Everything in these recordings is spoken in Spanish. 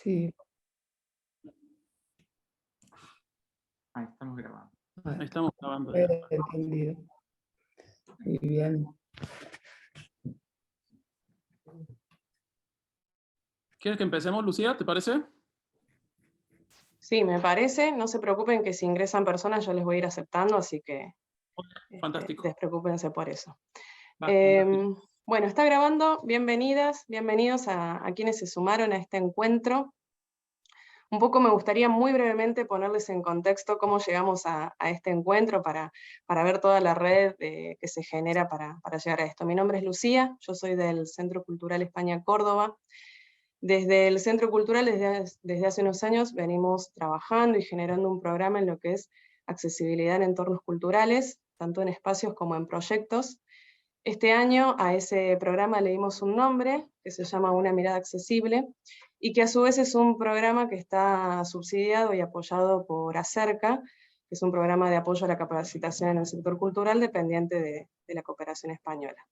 Sí. Ahí estamos grabando. Ahí estamos grabando. Entendido. Muy bien. ¿Quieres que empecemos, Lucía? ¿Te parece? Sí, me parece. No se preocupen que si ingresan personas yo les voy a ir aceptando, así que Fantástico. despreocúpense por eso. Fantástico. Bueno, está grabando. Bienvenidas, bienvenidos a quienes se sumaron a este encuentro. Un poco me gustaría muy brevemente ponerles en contexto cómo llegamos a este encuentro para ver toda la red que se genera para llegar a esto. Mi nombre es Lucía, yo soy del Centro Cultural España Córdoba. Desde el Centro Cultural, desde hace unos años, venimos trabajando y generando un programa en lo que es accesibilidad en entornos culturales, tanto en espacios como en proyectos. Este año a ese programa le dimos un nombre, que se llama Una Mirada Accesible, y que a su vez es un programa que está subsidiado y apoyado por Acerca, que es un programa de apoyo a la capacitación en el sector cultural dependiente de la cooperación española.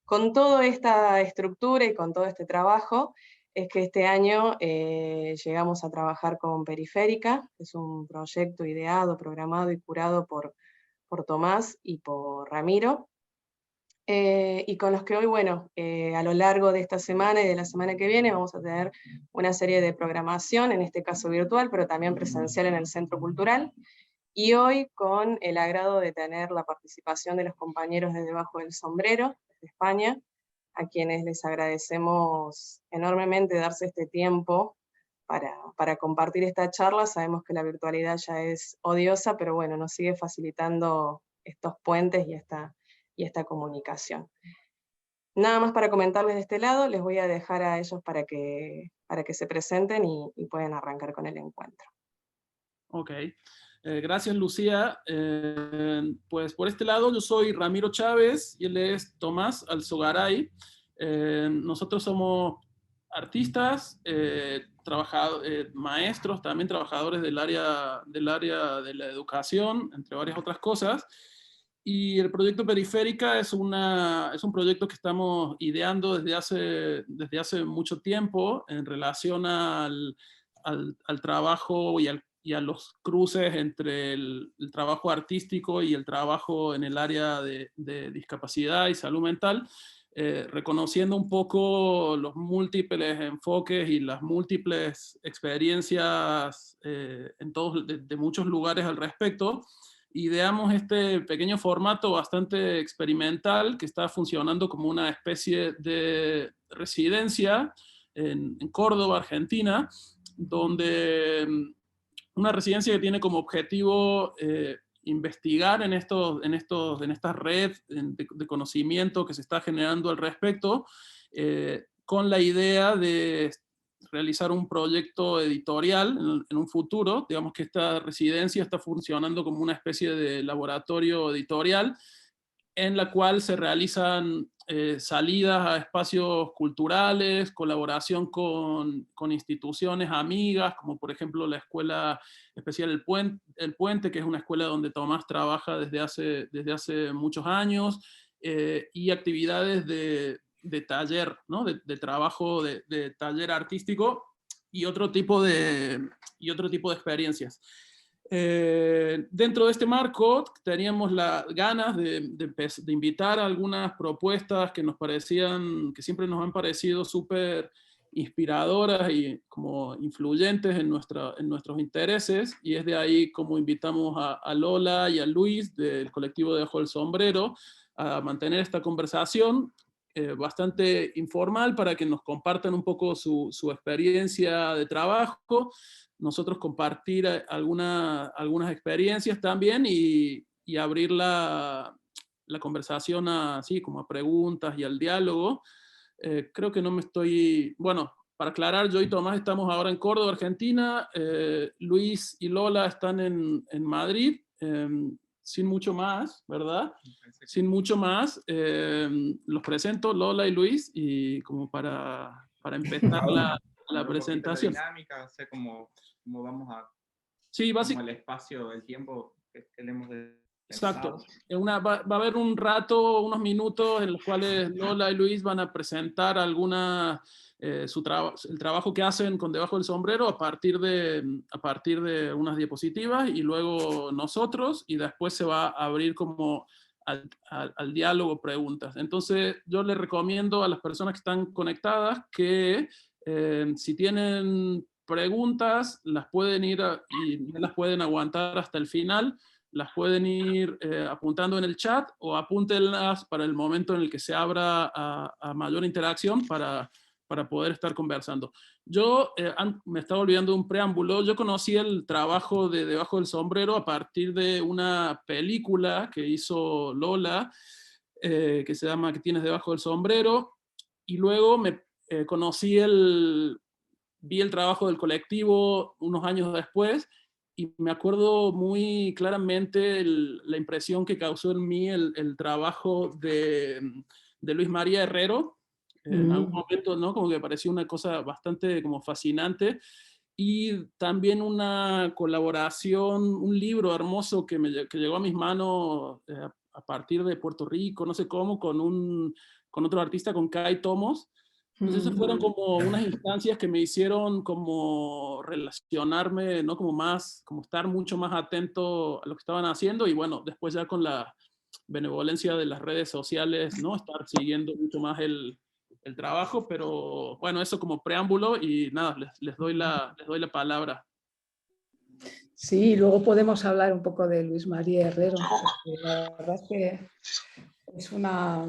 Con toda esta estructura y con todo este trabajo, es que este año llegamos a trabajar con Periférica, que es un proyecto ideado, programado y curado por Tomás y por Ramiro, y con los que hoy, bueno, a lo largo de esta semana y de la semana que viene vamos a tener una serie de programación, en este caso virtual, pero también presencial en el Centro Cultural, y hoy con el agrado de tener la participación de los compañeros de Debajo del Sombrero, desde España, a quienes les agradecemos enormemente darse este tiempo para compartir esta charla. Sabemos que la virtualidad ya es odiosa, pero bueno, nos sigue facilitando estos puentes y esta comunicación. Nada más para comentarles de este lado, les voy a dejar a ellos para que se presenten y puedan arrancar con el encuentro. Ok. Gracias, Lucía. Pues por este lado yo soy Ramiro Chávez y él es Tomás Alzogaray. Nosotros somos artistas, maestros, también trabajadores del área de la educación, entre varias otras cosas. Y el proyecto Periférica es un proyecto que estamos ideando desde hace mucho tiempo en relación al trabajo y a los cruces entre el trabajo artístico y el trabajo en el área de discapacidad y salud mental, reconociendo un poco los múltiples enfoques y las múltiples experiencias de muchos lugares al respecto. Ideamos este pequeño formato bastante experimental que está funcionando como una especie de residencia en Córdoba, Argentina, donde una residencia que tiene como objetivo investigar en esta red de conocimiento que se está generando al respecto, con la idea de realizar un proyecto editorial en un futuro. Digamos que esta residencia está funcionando como una especie de laboratorio editorial en la cual se realizan salidas a espacios culturales, colaboración con instituciones amigas, como por ejemplo la Escuela Especial El Puente, que es una escuela donde Tomás trabaja desde hace muchos años, y actividades de taller, ¿no? de trabajo, de taller artístico y otro tipo de experiencias. Dentro de este marco teníamos las ganas de invitar a algunas propuestas que que siempre nos han parecido súper inspiradoras y como influyentes en nuestros intereses, y es de ahí como invitamos a Lola y a Luis del colectivo Debajo del Sombrero a mantener esta conversación bastante informal para que nos compartan un poco su experiencia de trabajo, nosotros compartir algunas experiencias también y abrir la conversación así como a preguntas y al diálogo. Creo que no me estoy... Bueno, para aclarar, yo y Tomás estamos ahora en Córdoba, Argentina. Luis y Lola están en Madrid. Sin mucho más, ¿verdad? Sin mucho más, los presento, Lola y Luis, y como para empezar la presentación. La dinámica, o sea, cómo vamos a... Sí, básicamente. El espacio, el tiempo que tenemos de... Exacto. Va a haber un rato, unos minutos en los cuales Lola y Luis van a presentar algunas el trabajo que hacen con Debajo del Sombrero a partir de unas diapositivas y luego nosotros, y después se va a abrir como al diálogo, preguntas. Entonces yo les recomiendo a las personas que están conectadas que si tienen preguntas las pueden ir y las pueden aguantar hasta el final, las pueden ir apuntando en el chat o apúntenlas para el momento en el que se abra a mayor interacción para poder estar conversando. Yo me estaba olvidando un preámbulo. Yo conocí el trabajo de Debajo del Sombrero a partir de una película que hizo Lola, que se llama ¿Qué tienes debajo del sombrero? Y luego vi el trabajo del colectivo unos años después y me acuerdo muy claramente la impresión que causó en mí el trabajo de Luis María Herrero. En algún momento, ¿no? Como que me pareció una cosa bastante como fascinante. Y también una colaboración, un libro hermoso que llegó a mis manos a partir de Puerto Rico, no sé cómo, con otro artista, con Kai Tomos. Entonces esas fueron como unas instancias que me hicieron como relacionarme, ¿no? Como estar mucho más atento a lo que estaban haciendo, y bueno, después ya con la benevolencia de las redes sociales, ¿no? Estar siguiendo mucho más el trabajo, pero bueno, eso como preámbulo, y nada, les doy la palabra. Sí, luego podemos hablar un poco de Luis María Herrero, porque la verdad es que es una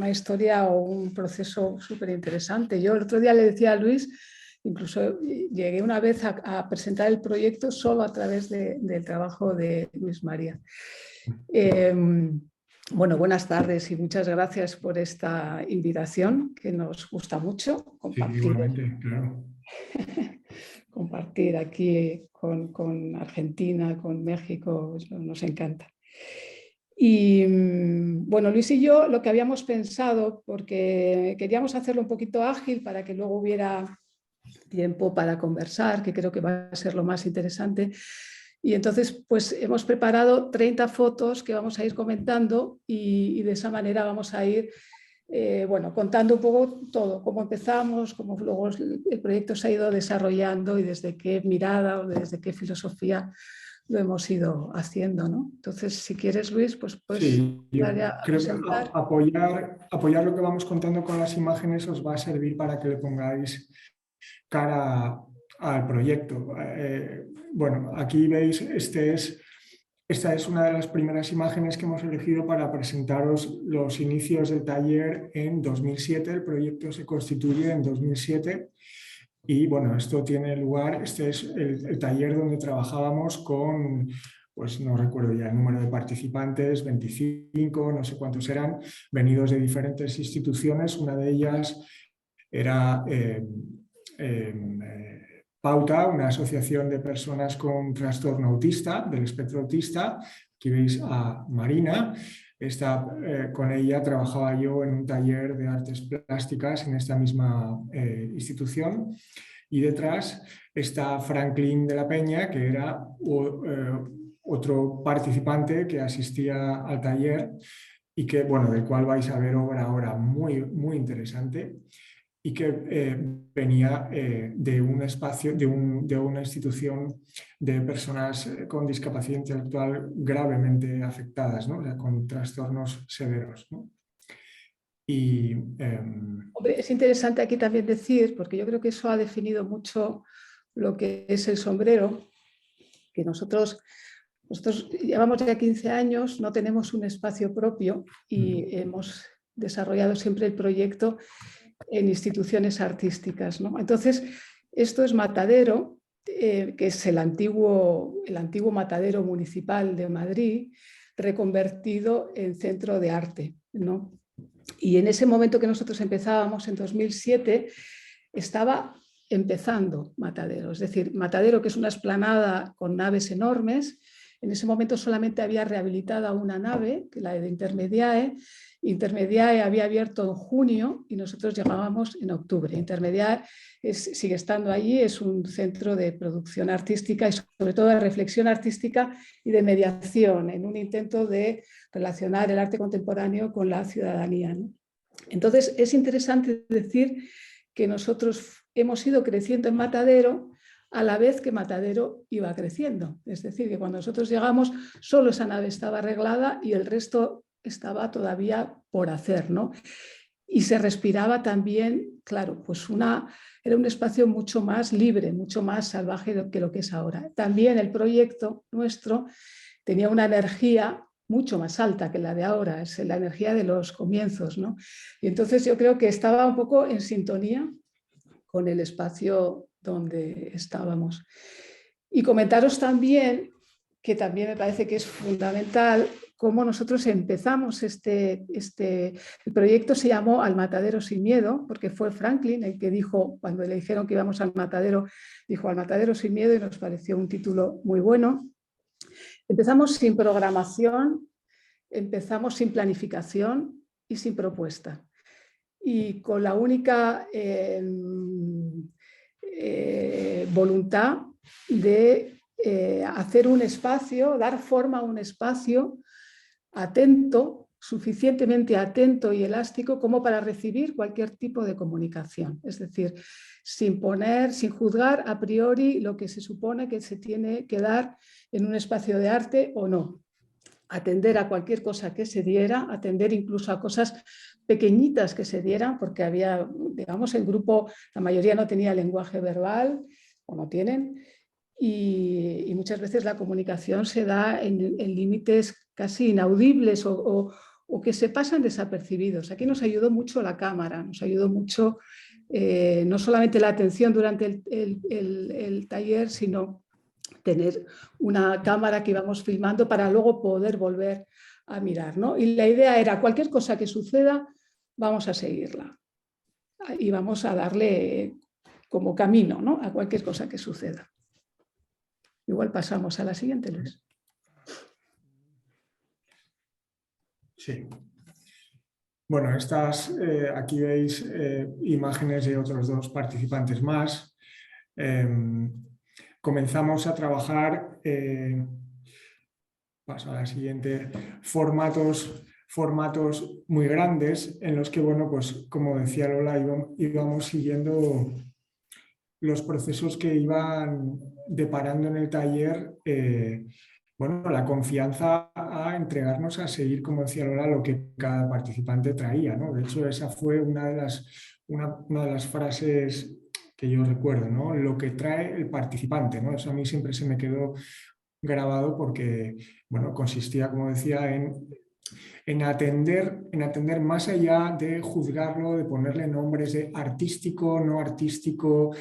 historia o un proceso súper interesante. Yo el otro día le decía a Luis, incluso llegué una vez a presentar el proyecto solo a través del trabajo de Luis María. Bueno, buenas tardes y muchas gracias por esta invitación que nos gusta mucho compartir. Sí, igualmente, claro. Compartir aquí con Argentina, con México, nos encanta. Y bueno, Luis y yo lo que habíamos pensado, porque queríamos hacerlo un poquito ágil para que luego hubiera tiempo para conversar, que creo que va a ser lo más interesante. Y entonces, pues hemos preparado 30 fotos que vamos a ir comentando y de esa manera vamos a ir bueno, contando un poco todo, cómo empezamos, cómo luego el proyecto se ha ido desarrollando y desde qué mirada o desde qué filosofía lo hemos ido haciendo, ¿no? Entonces, si quieres, Luis, pues sí, yo a creo presentar. que apoyar lo que vamos contando con las imágenes os va a servir para que le pongáis cara al proyecto. Bueno, aquí veis, esta es una de las primeras imágenes que hemos elegido para presentaros los inicios del taller en 2007. El proyecto se constituye en 2007 y bueno, esto tiene lugar, este es el taller donde trabajábamos con, pues no recuerdo ya el número de participantes, 25, no sé cuántos eran, venidos de diferentes instituciones. Una de ellas era Pauta, una asociación de personas con trastorno autista, del espectro autista. Aquí veis a Marina. Con ella trabajaba yo en un taller de artes plásticas en esta misma institución. Y detrás está Franklin de la Peña, que era otro participante que asistía al taller y que, bueno, del cual vais a ver obra ahora muy, muy interesante, y que venía de un espacio, de una institución de personas con discapacidad intelectual gravemente afectadas, ¿no? O sea, con trastornos severos, ¿no? Y, Hombre, es interesante aquí también decir, porque yo creo que eso ha definido mucho lo que es el sombrero, que nosotros llevamos ya 15 años, no tenemos un espacio propio y hemos desarrollado siempre el proyecto en instituciones artísticas, ¿no? Entonces, esto es Matadero, que es el antiguo Matadero Municipal de Madrid, reconvertido en centro de arte, ¿no? Y en ese momento que nosotros empezábamos, en 2007, estaba empezando Matadero. Es decir, Matadero, que es una explanada con naves enormes, en ese momento solamente había rehabilitada una nave, que la de Intermediae. Intermediae había abierto en junio y nosotros llegábamos en octubre. Intermediae sigue estando allí, es un centro de producción artística y sobre todo de reflexión artística y de mediación, en un intento de relacionar el arte contemporáneo con la ciudadanía, ¿no? Entonces es interesante decir que nosotros hemos ido creciendo en Matadero a la vez que Matadero iba creciendo. Es decir, que cuando nosotros llegamos solo esa nave estaba arreglada y el resto estaba todavía por hacer, ¿no? Y se respiraba también, claro, pues era un espacio mucho más libre, mucho más salvaje que lo que es ahora. También el proyecto nuestro tenía una energía mucho más alta que la de ahora, es la energía de los comienzos, ¿no? Y entonces yo creo que estaba un poco en sintonía con el espacio donde estábamos. Y comentaros también, que también me parece que es fundamental, cómo nosotros empezamos el proyecto se llamó Al Matadero sin miedo, porque fue Franklin el que dijo, cuando le dijeron que íbamos al Matadero, dijo Al Matadero sin miedo, y nos pareció un título muy bueno. Empezamos sin programación, empezamos sin planificación y sin propuesta. Y con la única voluntad de hacer un espacio, dar forma a un espacio atento, suficientemente atento y elástico como para recibir cualquier tipo de comunicación. Es decir, sin juzgar a priori lo que se supone que se tiene que dar en un espacio de arte o no. Atender a cualquier cosa que se diera, atender incluso a cosas pequeñitas que se dieran, porque había, digamos, el grupo, la mayoría no tenía lenguaje verbal, o no tienen, y muchas veces la comunicación se da en límites casi inaudibles o que se pasan desapercibidos. Aquí nos ayudó mucho la cámara, nos ayudó mucho no solamente la atención durante el taller, sino tener una cámara que íbamos filmando para luego poder volver a mirar, ¿no? Y la idea era, cualquier cosa que suceda, vamos a seguirla y vamos a darle como camino, ¿no?, a cualquier cosa que suceda. Igual pasamos a la siguiente, Luis. Sí. Bueno, aquí veis imágenes de otros dos participantes más. Comenzamos a trabajar, paso a la siguiente, formatos muy grandes en los que, bueno, pues como decía Lola, íbamos siguiendo los procesos que iban deparando en el taller, bueno, la confianza a entregarnos a seguir, como decía Lola, lo que cada participante traía, ¿no? De hecho, esa fue una de las frases que yo recuerdo, ¿no? Lo que trae el participante, ¿no? Eso a mí siempre se me quedó grabado porque, bueno, consistía, como decía, en atender más allá de juzgarlo, de ponerle nombres de artístico, no artístico,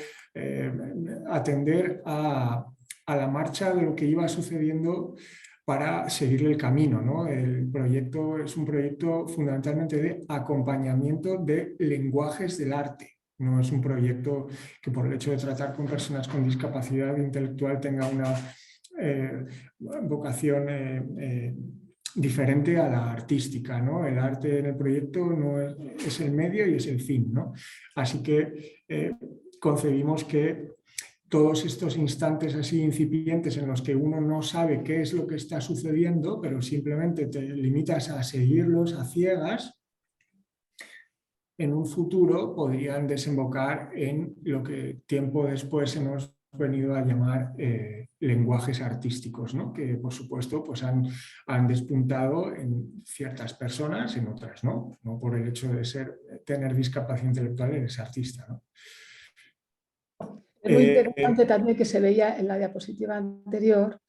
atender a la marcha de lo que iba sucediendo para seguirle el camino, ¿no? El proyecto es un proyecto fundamentalmente de acompañamiento de lenguajes del arte. No es un proyecto que por el hecho de tratar con personas con discapacidad intelectual tenga una vocación diferente a la artística, ¿no? El arte en el proyecto no es el medio y es el fin, ¿no? Así que concebimos que todos estos instantes así incipientes en los que uno no sabe qué es lo que está sucediendo, pero simplemente te limitas a seguirlos a ciegas, en un futuro podrían desembocar en lo que tiempo después hemos venido a llamar lenguajes artísticos, ¿no? Que por supuesto pues han despuntado en ciertas personas, en otras no. No por el hecho de tener discapacidad intelectual eres artista, ¿no? Es muy interesante también que se veía en la diapositiva anterior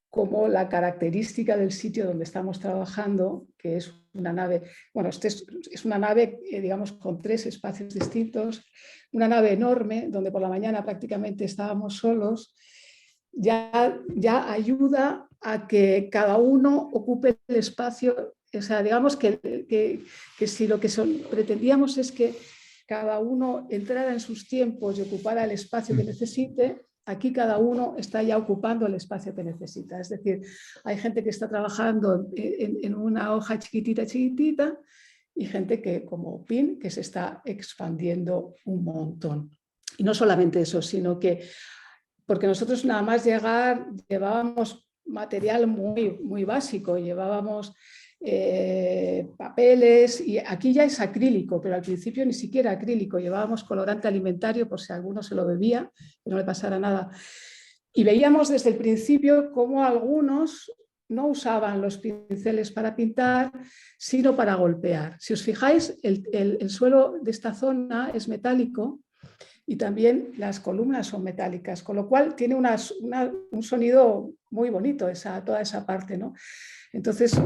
como la característica del sitio donde estamos trabajando, que es una nave, bueno, es una nave, digamos, con 3 espacios distintos, una nave enorme, donde por la mañana prácticamente estábamos solos, ya ayuda a que cada uno ocupe el espacio, o sea, digamos que si lo que pretendíamos es que cada uno entrara en sus tiempos y ocupara el espacio que necesite, aquí cada uno está ya ocupando el espacio que necesita. Es decir, hay gente que está trabajando en una hoja chiquitita y gente que, como PIN, que se está expandiendo un montón. Y no solamente eso, sino que, porque nosotros nada más llegar llevábamos material muy básico, llevábamos papeles, y aquí ya es acrílico, pero al principio ni siquiera acrílico, llevábamos colorante alimentario por si alguno se lo bebía, que no le pasara nada. Y veíamos desde el principio cómo algunos no usaban los pinceles para pintar, sino para golpear. Si os fijáis, el suelo de esta zona es metálico y también las columnas son metálicas, con lo cual tiene un sonido muy bonito toda esa parte, ¿no? Entonces,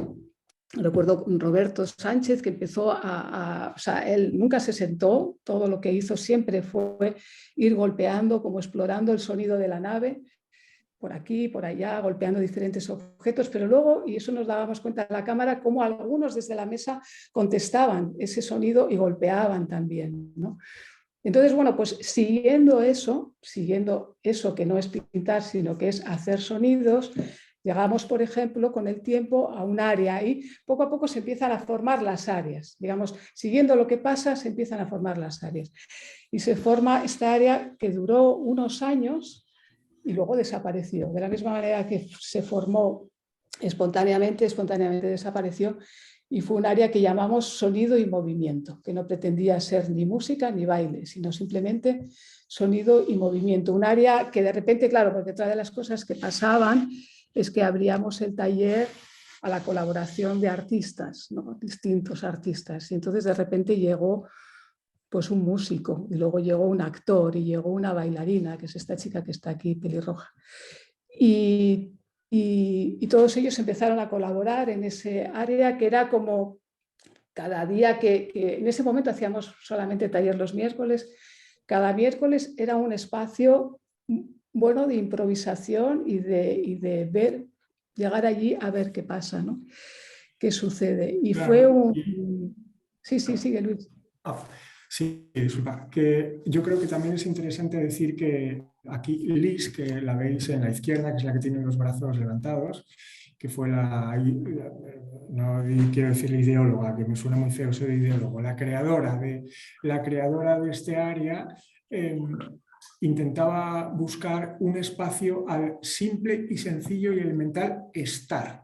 recuerdo Roberto Sánchez que empezó o sea, él nunca se sentó, todo lo que hizo siempre fue ir golpeando, como explorando el sonido de la nave, por aquí, por allá, golpeando diferentes objetos, pero luego, y eso nos dábamos cuenta en la cámara, cómo algunos desde la mesa contestaban ese sonido y golpeaban también, ¿no? Entonces, bueno, pues siguiendo eso que no es pintar, sino que es hacer sonidos, llegamos, por ejemplo, con el tiempo a un área y poco a poco se empiezan a formar las áreas. Digamos, siguiendo lo que pasa, se empiezan a formar las áreas. Y se forma esta área que duró unos años y luego desapareció. De la misma manera que se formó espontáneamente desapareció, y fue un área que llamamos sonido y movimiento, que no pretendía ser ni música ni baile, sino simplemente sonido y movimiento. Un área que de repente, claro, porque otra de las cosas que pasaban es que abríamos el taller a la colaboración de artistas, ¿no? Distintos artistas, y entonces de repente llegó pues un músico, y luego llegó un actor, y llegó una bailarina, que es esta chica que está aquí, pelirroja. Y todos ellos empezaron a colaborar en ese área que era como cada día que en ese momento hacíamos solamente taller los miércoles, cada miércoles era un espacio bueno de improvisación y de ver, llegar allí a ver qué pasa, ¿no? Qué sucede. Y claro, fue un... Sí, sigue Luis. Sí, disculpa, que yo creo que también es interesante decir que aquí Liz, que la veis en la izquierda, que es la que tiene los brazos levantados, que fue no quiero decir la ideóloga, que me suena muy feo ser ideólogo, la creadora de este área, intentaba buscar un espacio al simple y sencillo y elemental estar.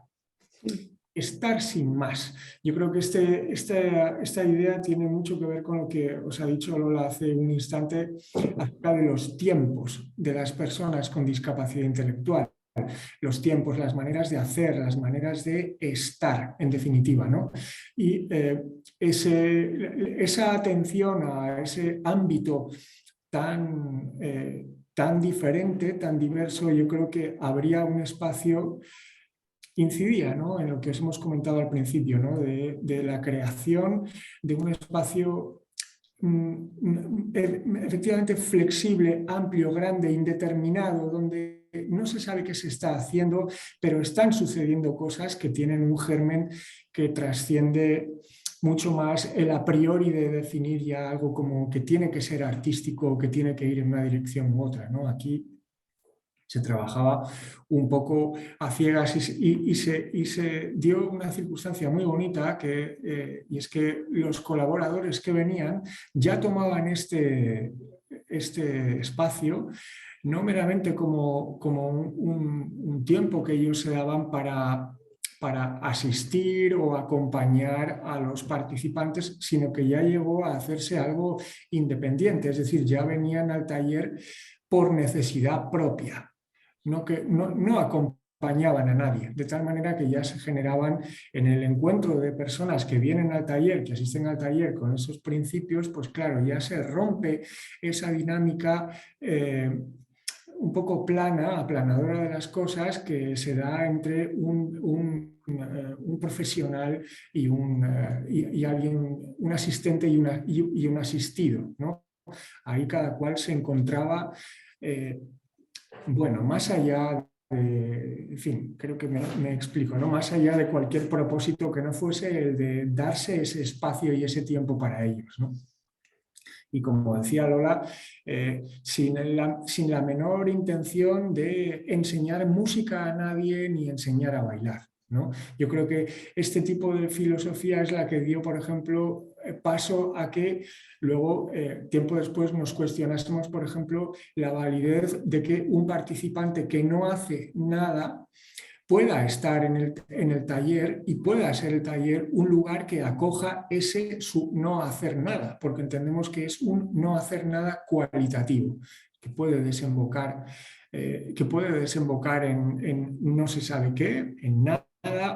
Estar sin más. Yo creo que esta idea tiene mucho que ver con lo que os ha dicho Lola hace un instante acerca de los tiempos de las personas con discapacidad intelectual. Los tiempos, las maneras de hacer, las maneras de estar, en definitiva, ¿no? Y esa atención a ese ámbito tan diferente, tan diverso, yo creo que habría un espacio, incidía, ¿no?, en lo que os hemos comentado al principio, ¿no?, de la creación de un espacio efectivamente flexible, amplio, grande, indeterminado, donde no se sabe qué se está haciendo, pero están sucediendo cosas que tienen un germen que trasciende mucho más el a priori de definir ya algo como que tiene que ser artístico o que tiene que ir en una dirección u otra, ¿no? Aquí se trabajaba un poco a ciegas y se dio una circunstancia muy bonita y es que los colaboradores que venían ya tomaban este espacio no meramente como un tiempo que ellos se daban para asistir o acompañar a los participantes, sino que ya llegó a hacerse algo independiente, es decir, ya venían al taller por necesidad propia. No acompañaban a nadie, de tal manera que ya se generaban en el encuentro de personas que vienen al taller, que asisten al taller con esos principios, pues claro, ya se rompe esa dinámica un poco plana, aplanadora de las cosas que se da entre un profesional y alguien, un asistente y un asistido, ¿no? Ahí cada cual se encontraba... bueno, más allá de, en fin, creo que me explico, ¿no? Más allá de cualquier propósito que no fuese el de darse ese espacio y ese tiempo para ellos, ¿no? Y como decía Lola, sin la menor intención de enseñar música a nadie ni enseñar a bailar, ¿no? Yo creo que este tipo de filosofía es la que dio, por ejemplo, paso a que luego, tiempo después, nos cuestionásemos, por ejemplo, la validez de que un participante que no hace nada pueda estar en el taller y pueda ser el taller un lugar que acoja ese su no hacer nada, porque entendemos que es un no hacer nada cualitativo, que puede desembocar en no se sabe qué, en nada,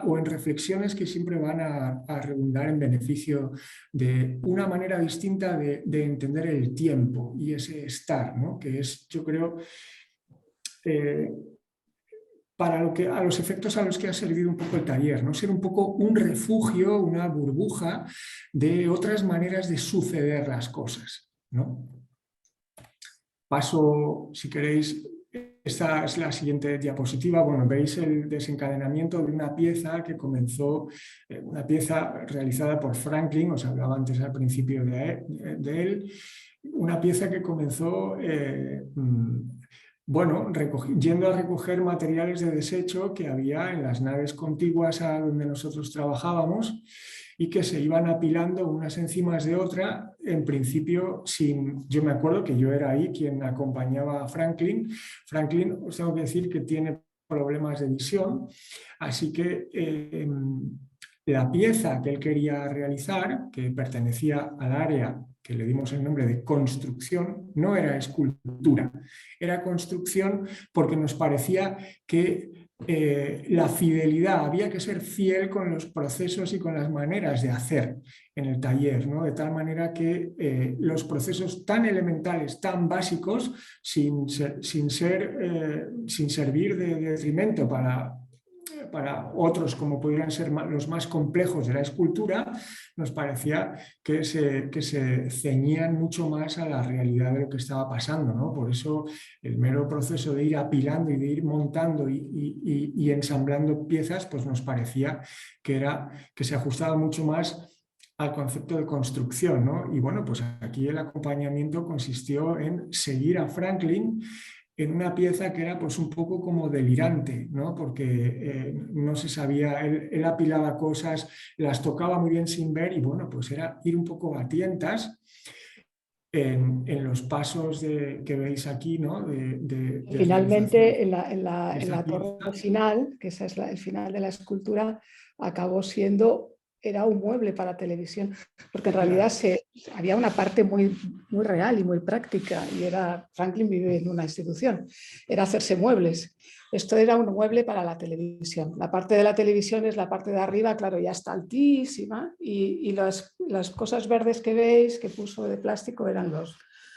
o en reflexiones que siempre van a redundar en beneficio de una manera distinta de entender el tiempo y ese estar, ¿no? Que es, yo creo, para a los efectos a los que ha servido un poco el taller, ¿no? Ser un poco un refugio, una burbuja de otras maneras de suceder las cosas, ¿no? Paso, si queréis. Esta es la siguiente diapositiva. Bueno, veis el desencadenamiento de una pieza que comenzó, una pieza realizada por Franklin, os hablaba antes al principio de él, una pieza que comenzó, bueno, yendo a recoger materiales de desecho que había en las naves contiguas a donde nosotros trabajábamos y que se iban apilando unas encima de otra, en principio yo me acuerdo que yo era ahí quien acompañaba a Franklin. Franklin, os tengo que decir que tiene problemas de visión, así que la pieza que él quería realizar, que pertenecía al área que le dimos el nombre de construcción, no era escultura, era construcción porque nos parecía que la fidelidad, había que ser fiel con los procesos y con las maneras de hacer en el taller, ¿no? De tal manera que los procesos tan elementales, tan básicos, sin servir de detrimento para otros como pudieran ser los más complejos de la escultura, nos parecía que se ceñían mucho más a la realidad de lo que estaba pasando, ¿no? Por eso el mero proceso de ir apilando y de ir montando y ensamblando piezas, pues nos parecía que se ajustaba mucho más al concepto de construcción, ¿no? Y bueno, pues aquí el acompañamiento consistió en seguir a Franklin en una pieza que era pues un poco como delirante, ¿no? Porque no se sabía, él apilaba cosas, las tocaba muy bien sin ver y bueno, pues era ir un poco a tientas en los pasos que veis aquí, ¿no? Finalmente, en la torre final, que ese es el final de la escultura, acabó siendo, era un mueble para televisión, porque en realidad había una parte muy, muy real y muy práctica, y Franklin vive en una institución, era hacerse muebles. Esto era un mueble para la televisión. La parte de la televisión es la parte de arriba, claro, ya está altísima, y las cosas verdes que veis, que puso de plástico, eran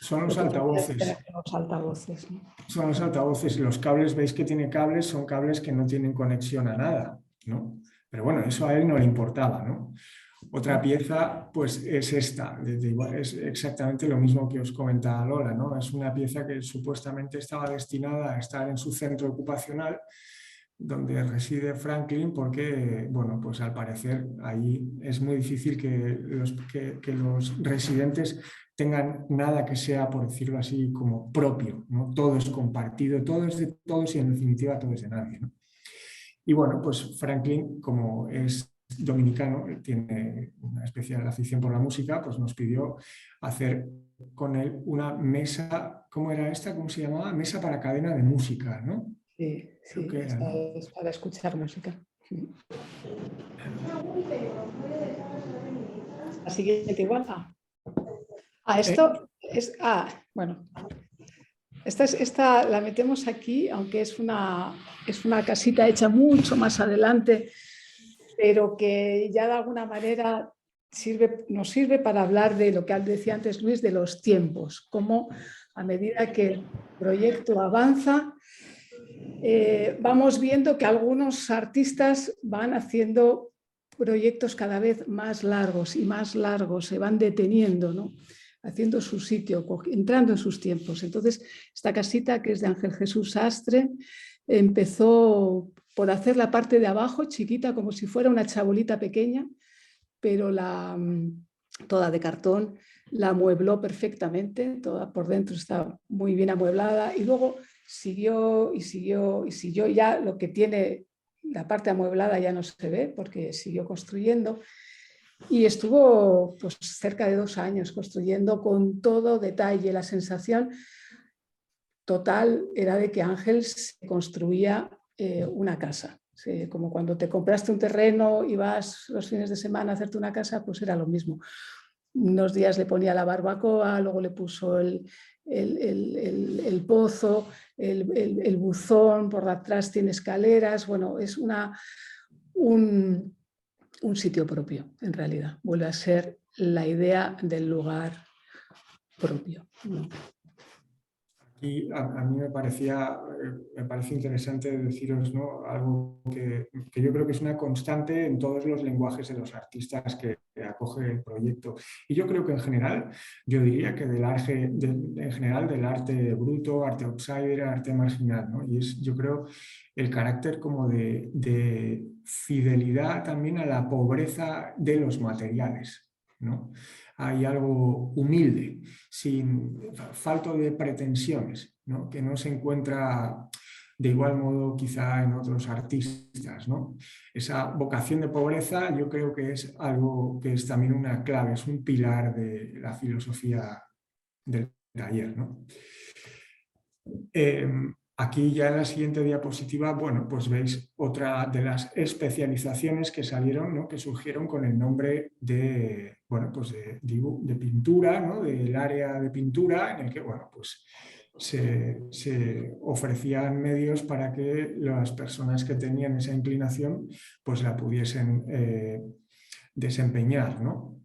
son los altavoces. Los altavoces, ¿no? Son los altavoces, y los cables, veis que tiene cables, son cables que no tienen conexión a nada, ¿no? Pero bueno, eso a él no le importaba, ¿no? Otra pieza, pues es esta, es exactamente lo mismo que os comentaba Lola, ¿no? Es una pieza que supuestamente estaba destinada a estar en su centro ocupacional, donde reside Franklin, porque, bueno, pues al parecer ahí es muy difícil que los residentes tengan nada que sea, por decirlo así, como propio, ¿no? Todo es compartido, todo es de todos y en definitiva todo es de nadie, ¿no? Y bueno, pues Franklin, como es dominicano, tiene una especial afición por la música, pues nos pidió hacer con él una mesa, ¿cómo era esta? ¿Cómo se llamaba? Mesa para cadena de música, ¿no? Sí, Era, ¿no? es para escuchar música. La siguiente igual. Esto es... bueno. Esta la metemos aquí, aunque es una casita hecha mucho más adelante, pero que ya de alguna manera nos sirve para hablar de lo que decía antes Luis, de los tiempos, cómo a medida que el proyecto avanza, vamos viendo que algunos artistas van haciendo proyectos cada vez más largos y más largos, se van deteniendo, ¿no? Haciendo su sitio, entrando en sus tiempos. Entonces, esta casita, que es de Ángel Jesús Sastre, empezó por hacer la parte de abajo, chiquita, como si fuera una chabolita pequeña, pero toda de cartón, la amuebló perfectamente, toda por dentro está muy bien amueblada, y luego siguió y siguió y siguió. Ya lo que tiene la parte amueblada ya no se ve porque siguió construyendo. Y estuvo pues, cerca de 2 años construyendo con todo detalle. La sensación total era de que Ángel se construía una casa. Sí, como cuando te compraste un terreno y vas los fines de semana a hacerte una casa, pues era lo mismo. Unos días le ponía la barbacoa, luego le puso el pozo, el buzón, por atrás tiene escaleras. Bueno, es un sitio propio, en realidad. Vuelve a ser la idea del lugar propio, ¿no? Y a mí me parece interesante deciros, ¿no?, algo que yo creo que es una constante en todos los lenguajes de los artistas que acoge el proyecto. Y yo creo que en general, yo diría que en general del arte bruto, arte outsider, arte marginal, ¿no? Y es, yo creo, el carácter como de fidelidad también a la pobreza de los materiales, ¿no? Hay algo humilde, falto de pretensiones, ¿no?, que no se encuentra de igual modo quizá en otros artistas, ¿no? Esa vocación de pobreza yo creo que es algo que es también una clave, es un pilar de la filosofía del taller, ¿no? Aquí ya en la siguiente diapositiva, bueno, pues veis otra de las especializaciones que salieron, ¿no?, que surgieron con el nombre de, bueno, pues de pintura, ¿no?, del área de pintura, en el que, bueno, pues se ofrecían medios para que las personas que tenían esa inclinación pues la pudiesen desempeñar, ¿no?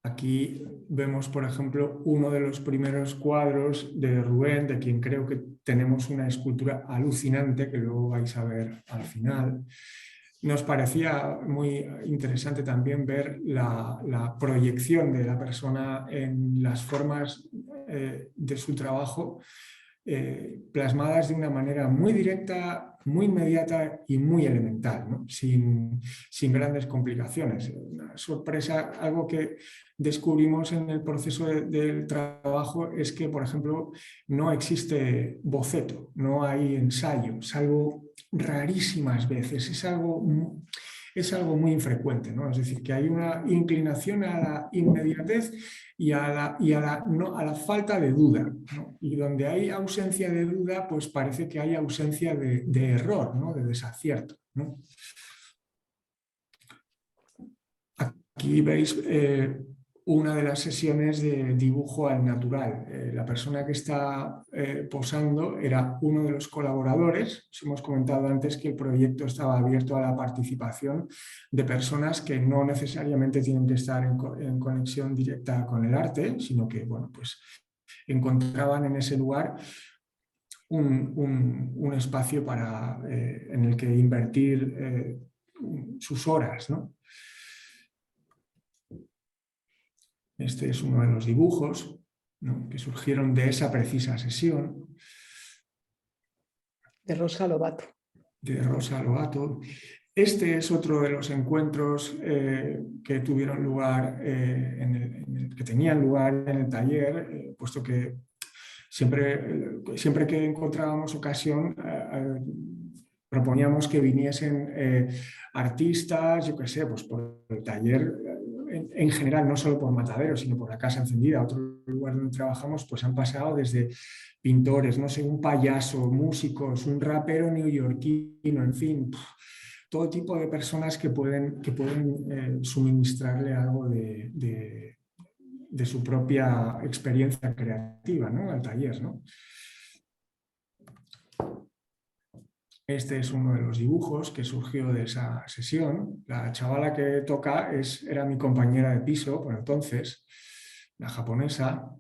Aquí vemos, por ejemplo, uno de los primeros cuadros de Rubén, de quien creo que tenemos una escultura alucinante, que luego vais a ver al final. Nos parecía muy interesante también ver la proyección de la persona en las formas de su trabajo, plasmadas de una manera muy directa, muy inmediata y muy elemental, ¿no?, sin grandes complicaciones. Una sorpresa, algo que descubrimos en el proceso del trabajo es que, por ejemplo, no existe boceto, no hay ensayo, salvo rarísimas veces, es algo muy infrecuente, ¿no? Es decir, que hay una inclinación a la inmediatez y a la falta de duda, ¿no? Y donde hay ausencia de duda, pues parece que hay ausencia de error, ¿no?, de desacierto, ¿no? Aquí veis una de las sesiones de dibujo al natural. La persona que está posando era uno de los colaboradores. Os hemos comentado antes que el proyecto estaba abierto a la participación de personas que no necesariamente tienen que estar en conexión directa con el arte, sino que, bueno, pues encontraban en ese lugar un espacio en el que invertir sus horas, ¿no? Este es uno de los dibujos, ¿no?, que surgieron de esa precisa sesión. De Rosa Lobato. De Rosa Lobato. Este es otro de los encuentros que tuvieron lugar, que tenían lugar en el taller, puesto que siempre que encontrábamos ocasión, proponíamos que viniesen artistas, yo qué sé, pues por el taller en general, no solo por Matadero, sino por la Casa Encendida, otro lugar donde trabajamos, pues han pasado desde pintores, no sé, un payaso, músicos, un rapero neoyorquino, en fin, todo tipo de personas que pueden suministrarle algo de su propia experiencia creativa, ¿no?, al taller, ¿no? Este es uno de los dibujos que surgió de esa sesión. La chavala que toca era mi compañera de piso por entonces, la japonesa.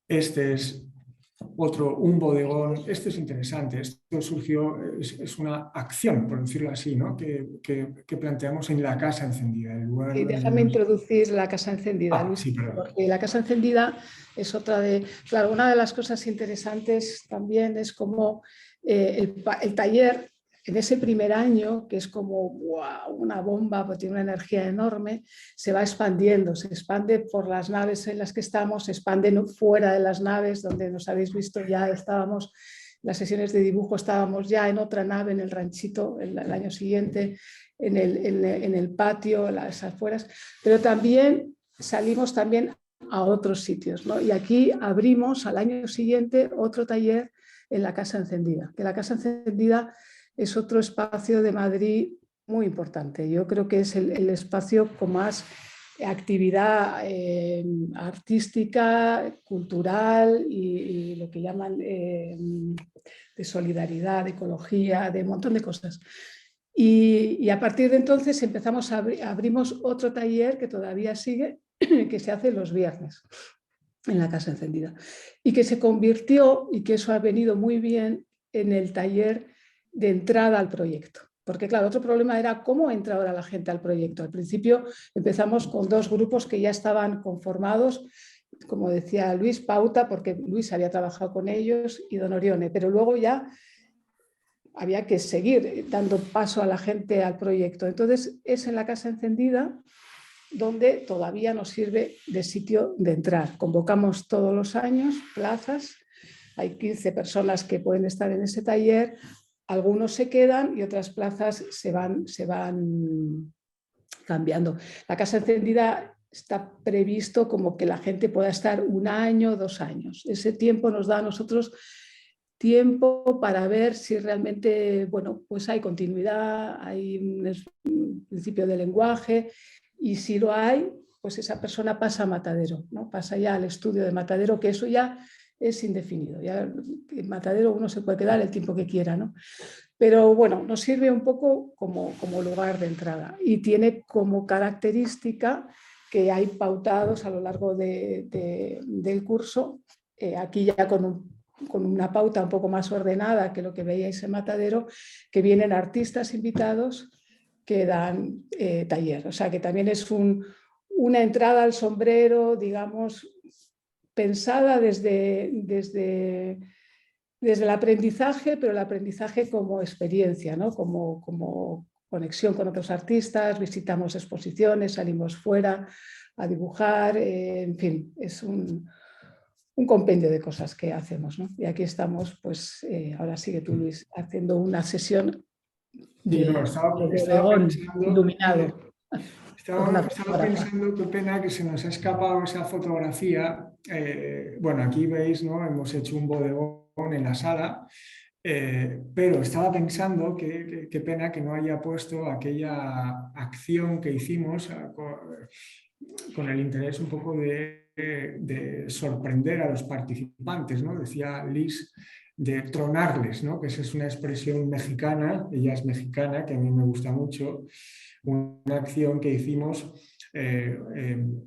Este es un bodegón. Este es interesante. Esto surgió, es una acción, por decirlo así, ¿no?, que planteamos en la Casa Encendida. El lugar Y donde déjame introducir la Casa Encendida, Luis, sí, perdón. porque la Casa Encendida es otra de... Claro, una de las cosas interesantes también es cómo el taller, en ese primer año, que es como wow, una bomba, porque tiene una energía enorme, se va expandiendo, se expande por las naves en las que estamos, se expande fuera de las naves, donde nos habéis visto, ya estábamos, las sesiones de dibujo estábamos ya en otra nave, en el ranchito, el año siguiente, en el patio, las afueras, pero también salimos también a otros sitios, ¿no? Y aquí abrimos al año siguiente otro taller en la Casa Encendida, que la Casa Encendida es otro espacio de Madrid muy importante. Yo creo que es el espacio con más actividad artística, cultural y lo que llaman de solidaridad, de ecología, de un montón de cosas. Y a partir de entonces empezamos abrimos otro taller que todavía sigue, que se hace los viernes en la Casa Encendida y que se convirtió, y que eso ha venido muy bien, en el taller de entrada al proyecto. Porque claro, otro problema era cómo entra ahora la gente al proyecto. Al principio empezamos con 2 grupos que ya estaban conformados, como decía Luis, Pauta, porque Luis había trabajado con ellos, y Don Orione, pero luego ya había que seguir dando paso a la gente al proyecto. Entonces es en la Casa Encendida donde todavía nos sirve de sitio de entrar. Convocamos todos los años plazas, hay 15 personas que pueden estar en ese taller. Algunos se quedan y otras plazas se van cambiando. La Casa Encendida está previsto como que la gente pueda estar 1 año, 2 años. Ese tiempo nos da a nosotros tiempo para ver si realmente, bueno, pues hay continuidad, hay un principio de lenguaje, y si lo hay, pues esa persona pasa a Matadero, ¿no? Pasa ya al estudio de Matadero, que eso ya es indefinido. Ya en Matadero uno se puede quedar el tiempo que quiera, ¿no? Pero bueno, nos sirve un poco como lugar de entrada y tiene como característica que hay pautados a lo largo del curso, aquí ya con una pauta un poco más ordenada que lo que veíais en Matadero, que vienen artistas invitados que dan taller. O sea que también es una entrada al sombrero, digamos, pensada desde el aprendizaje, pero el aprendizaje como experiencia, ¿no? Como conexión con otros artistas, visitamos exposiciones, salimos fuera a dibujar, en fin, es un compendio de cosas que hacemos, ¿no? Y aquí estamos, pues ahora sigue tú, Luis, haciendo una sesión de bodegón iluminado. Estaba pensando, qué pena que se nos ha escapado esa fotografía. Bueno, aquí veis, ¿no? Hemos hecho un bodegón en la sala, pero estaba pensando que qué pena que no haya puesto aquella acción que hicimos con el interés un poco de sorprender a los participantes, ¿no? Decía Liz, de tronarles, ¿no? Que esa es una expresión mexicana, ella es mexicana, que a mí me gusta mucho, una acción que hicimos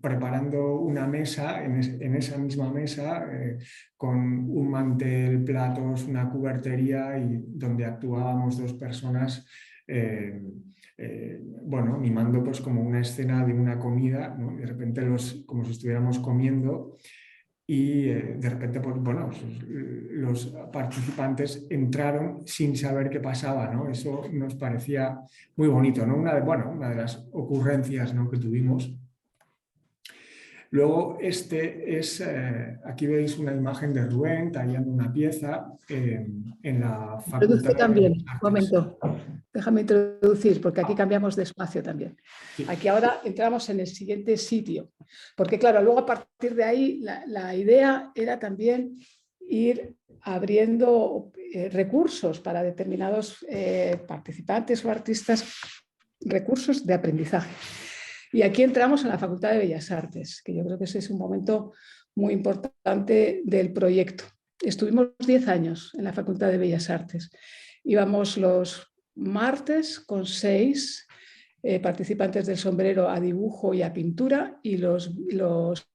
preparando una mesa, en esa misma mesa, con un mantel, platos, una cubertería, y donde actuábamos 2 personas, bueno, mimando pues como una escena de una comida, ¿no? De repente como si estuviéramos comiendo. Y de repente, pues, bueno, los participantes entraron sin saber qué pasaba, ¿no? Eso nos parecía muy bonito, ¿no? Una de las ocurrencias, ¿no?, que tuvimos. Luego aquí veis una imagen de Rubén tallando una pieza en la Facultad también, de Artes. un momento, déjame introducir, porque aquí cambiamos de espacio también. Sí. Aquí ahora entramos en el siguiente sitio, porque claro, luego a partir de ahí la idea era también ir abriendo recursos para determinados participantes o artistas, recursos de aprendizaje. Y aquí entramos en la Facultad de Bellas Artes, que yo creo que ese es un momento muy importante del proyecto. Estuvimos 10 años en la Facultad de Bellas Artes. Íbamos los martes con 6 participantes del sombrero a dibujo y a pintura, y los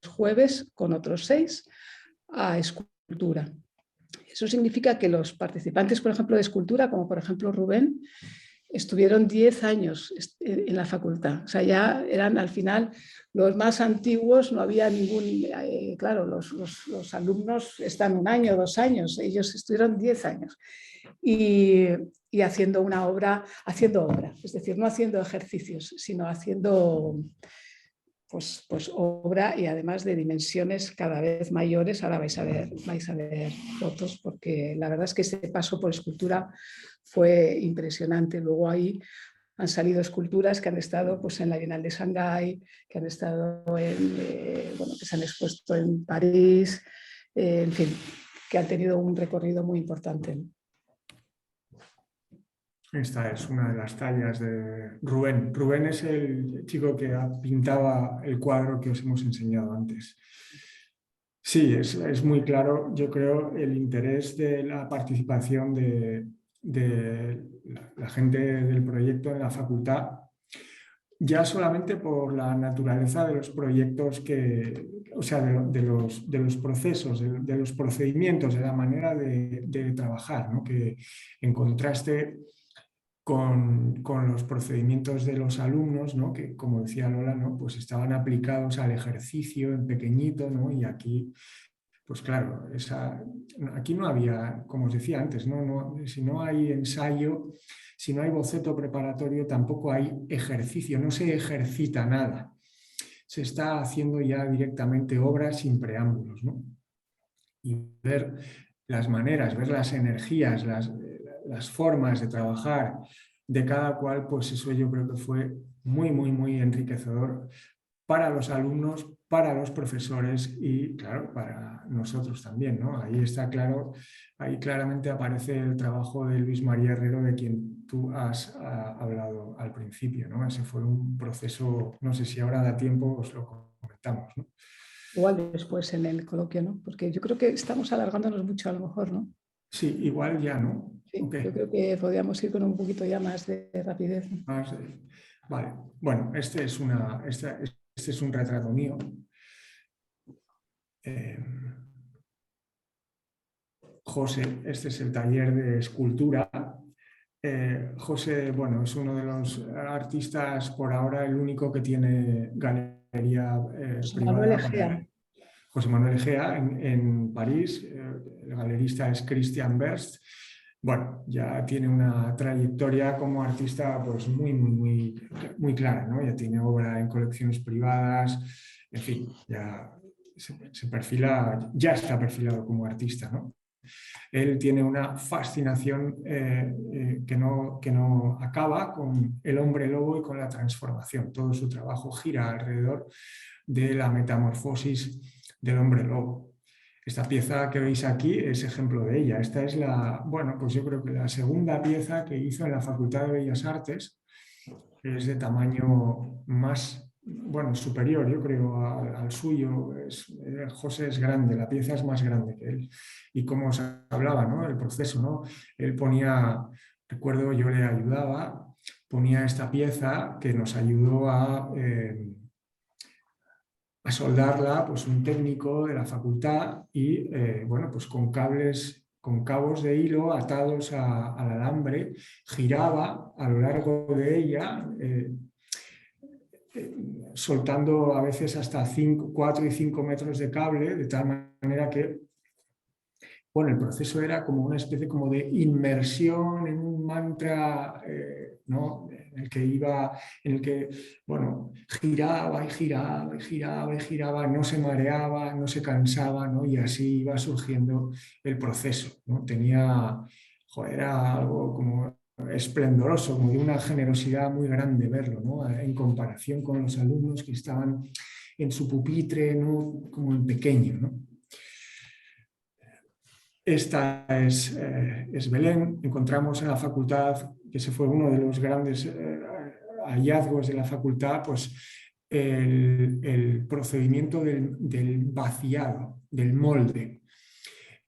jueves con otros 6 a escultura. Eso significa que los participantes, por ejemplo, de escultura, como por ejemplo Rubén, estuvieron 10 años en la facultad. O sea, ya eran al final los más antiguos, no había ningún... claro, los alumnos están 1 año, 2 años, ellos estuvieron 10 años. Y haciendo obra, es decir, no haciendo ejercicios, sino haciendo pues obra, y además de dimensiones cada vez mayores. Ahora vais a ver fotos, porque la verdad es que ese paso por escultura fue impresionante. Luego ahí han salido esculturas que han estado pues, en la Bienal de Shanghái, que han estado que se han expuesto en París, en fin, que han tenido un recorrido muy importante. Esta es una de las tallas de Rubén. Rubén es el chico que pintaba el cuadro que os hemos enseñado antes. Sí, es muy claro, yo creo, el interés de la participación de la gente del proyecto en la facultad, ya solamente por la naturaleza de los proyectos o sea, de los procesos, de los procedimientos, de la manera de trabajar, ¿no? Que en contraste con los procedimientos de los alumnos, ¿no? Que, como decía Lola, ¿no? Pues estaban aplicados al ejercicio en pequeñito, ¿no? Y aquí, pues claro, aquí no había, como os decía antes, si no hay ensayo, si no hay boceto preparatorio, tampoco hay ejercicio, no se ejercita nada. Se está haciendo ya directamente obras sin preámbulos, ¿no? Y ver las maneras, ver las energías, las formas de trabajar de cada cual, pues eso yo creo que fue muy, muy, muy enriquecedor para los alumnos, para los profesores y, claro, para nosotros también, ¿no? Ahí está claro, ahí claramente aparece el trabajo de Luis María Herrero, de quien tú has hablado al principio, ¿no? Ese fue un proceso, no sé si ahora da tiempo, os lo comentamos, ¿no? Igual después en el coloquio, ¿no? Porque yo creo que estamos alargándonos mucho a lo mejor, ¿no? Sí, igual ya, ¿no? Sí, Okay. yo creo que podríamos ir con un poquito ya más de rapidez. Vale, bueno, este es un retrato mío. José, este es el taller de escultura. José, bueno, es uno de los artistas, por ahora el único que tiene galería privada. José Manuel Egea en París. El galerista es Christian Berst. Bueno, ya tiene una trayectoria como artista pues muy, muy, muy, muy clara, ¿no? Ya tiene obra en colecciones privadas, en fin, ya se perfila, ya está perfilado como artista, ¿no? Él tiene una fascinación que no acaba con el hombre lobo y con la transformación. Todo su trabajo gira alrededor de la metamorfosis del hombre lobo. Esta pieza que veis aquí es ejemplo de ella. Esta es pues yo creo que la segunda pieza que hizo en la Facultad de Bellas Artes. Es de tamaño más, superior, yo creo, al suyo. José es grande, la pieza es más grande que él. Y como os hablaba, ¿no? El proceso, ¿no? Él ponía, recuerdo, yo le ayudaba, ponía esta pieza que nos ayudó a soldarla, pues un técnico de la facultad y, pues con cabos de hilo atados al alambre, giraba a lo largo de ella, soltando a veces hasta 4 y 5 metros de cable, de tal manera que, bueno, el proceso era como una especie como de inmersión en un mantra, ¿no? En el que, bueno, giraba y giraba y giraba y giraba, no se mareaba, no se cansaba, ¿no? Y así iba surgiendo el proceso, ¿no? Era algo como esplendoroso, como de una generosidad muy grande verlo, ¿no? En comparación con los alumnos que estaban en su pupitre, ¿no? Como en pequeño, ¿no? Esta es Belén. Encontramos en la facultad, que ese fue uno de los grandes hallazgos de la facultad, pues el procedimiento del vaciado, del molde.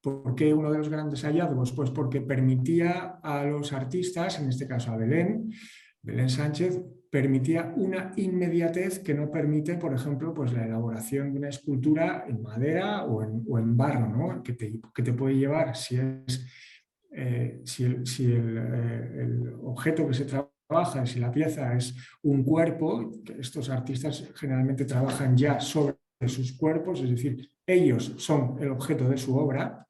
¿Por qué uno de los grandes hallazgos? Pues porque permitía a los artistas, en este caso a Belén Sánchez, permitía una inmediatez que no permite, por ejemplo, pues la elaboración de una escultura en madera o en barro, ¿no? que te puede llevar, si el objeto que se trabaja, si la pieza es un cuerpo, que estos artistas generalmente trabajan ya sobre sus cuerpos, es decir, ellos son el objeto de su obra.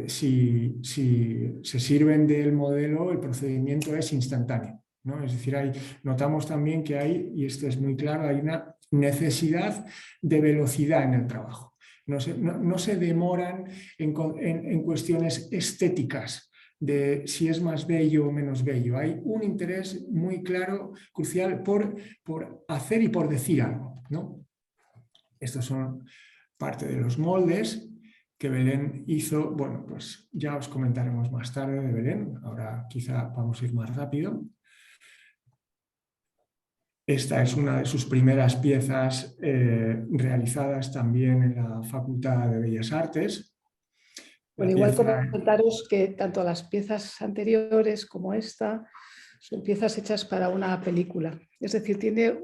Si se sirven del modelo, el procedimiento es instantáneo, ¿no? Es decir, notamos también que y esto es muy claro, hay una necesidad de velocidad en el trabajo. No se demoran en cuestiones estéticas de si es más bello o menos bello. Hay un interés muy claro, crucial, por hacer y por decir algo, ¿no? Estos son parte de los moldes que Belén hizo, bueno, pues ya os comentaremos más tarde de Belén, ahora quizá vamos a ir más rápido. Esta es una de sus primeras piezas realizadas también en la Facultad de Bellas Artes. Bueno, igual comentaros que tanto las piezas anteriores como esta son piezas hechas para una película. Es decir, tiene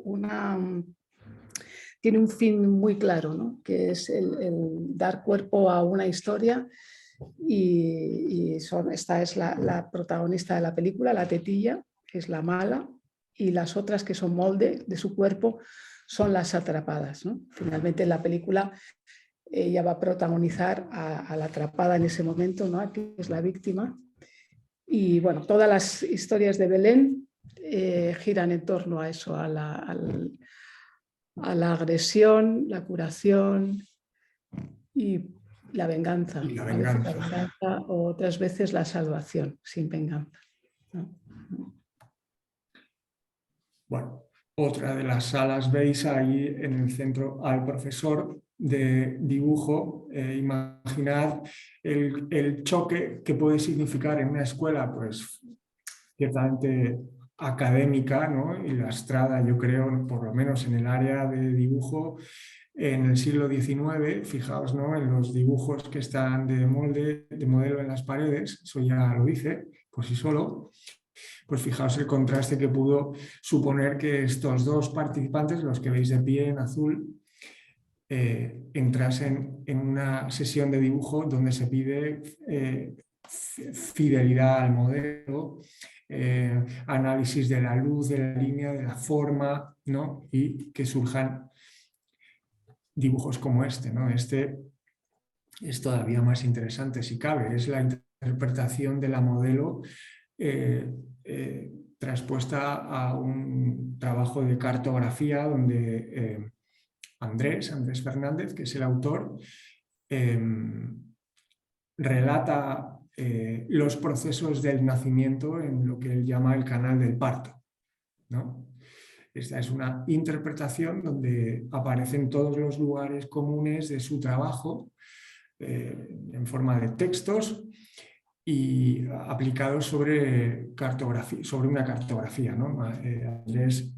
un fin muy claro, ¿no? Que es el dar cuerpo a una historia y esta es la protagonista de la película, la tetilla, que es la mala, y las otras que son molde de su cuerpo son las atrapadas, ¿no? Finalmente en la película ella va a protagonizar a la atrapada en ese momento, ¿no? Que es la víctima. Y bueno, todas las historias de Belén giran en torno a eso, a la agresión, la curación y la venganza. Y la A veces la venganza. venganza, o otras veces la salvación, sin venganza, ¿no? Bueno, otra de las salas, veis ahí en el centro al profesor de dibujo. Imaginad el choque que puede significar en una escuela, pues ciertamente académica, ¿no? Y lastrada, yo creo, por lo menos en el área de dibujo en el siglo XIX. Fijaos, ¿no? En los dibujos que están de molde, de modelo en las paredes, eso ya lo dice por sí solo. Pues fijaos el contraste que pudo suponer que estos dos participantes, los que veis de pie en azul, entrasen en una sesión de dibujo donde se pide fidelidad al modelo, análisis de la luz, de la línea, de la forma, ¿no? Y que surjan dibujos como este, ¿no? Este es todavía más interesante, si cabe, es la interpretación de la modelo traspuesta a un trabajo de cartografía donde Andrés Fernández, que es el autor, relata los procesos del nacimiento en lo que él llama el canal del parto, ¿no? Esta es una interpretación donde aparecen todos los lugares comunes de su trabajo en forma de textos y aplicados sobre una cartografía, ¿no? Andrés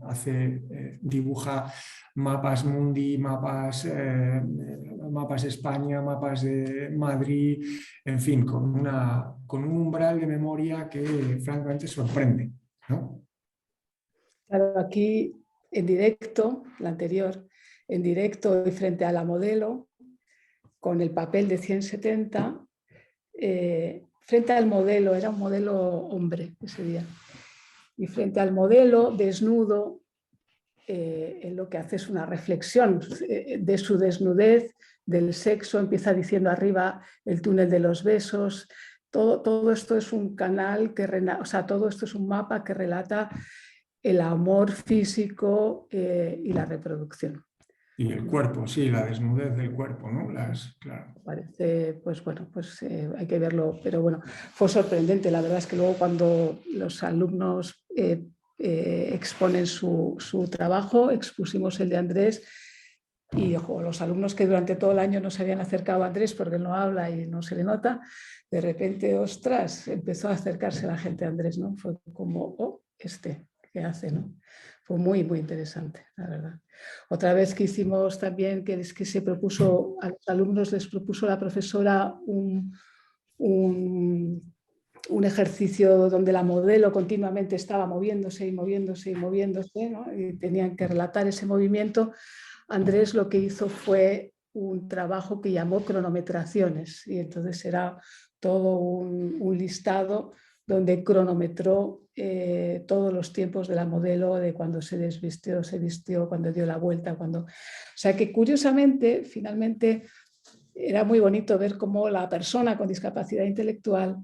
dibuja mapas mundi, mapas de España, mapas de Madrid, en fin, con un umbral de memoria que francamente sorprende, ¿no? Claro, aquí en directo, la anterior, en directo y frente a la modelo, con el papel de 170, frente al modelo, era un modelo hombre ese día, y frente al modelo desnudo, en lo que hace es una reflexión de su desnudez, del sexo, empieza diciendo arriba el túnel de los besos, todo esto es un canal todo esto es un mapa que relata el amor físico y la reproducción. Y el cuerpo, sí, la desnudez del cuerpo, ¿no? Claro. Parece, pues bueno, pues hay que verlo, pero bueno, fue sorprendente. La verdad es que luego cuando los alumnos exponen su trabajo, expusimos el de Andrés y ojo, los alumnos que durante todo el año no se habían acercado a Andrés porque él no habla y no se le nota, de repente, ostras, empezó a acercarse la gente a Andrés, ¿no? Fue como, oh, ¿qué hace, no? Fue muy, muy interesante, la verdad. Otra vez que hicimos también, que es que se propuso, a los alumnos les propuso la profesora un ejercicio donde la modelo continuamente estaba moviéndose y moviéndose y moviéndose, ¿no? Y tenían que relatar ese movimiento. Andrés lo que hizo fue un trabajo que llamó cronometraciones y entonces era todo un listado donde cronometró todos los tiempos de la modelo, de cuando se desvistió, se vistió, cuando dio la vuelta, O sea que curiosamente, finalmente, era muy bonito ver cómo la persona con discapacidad intelectual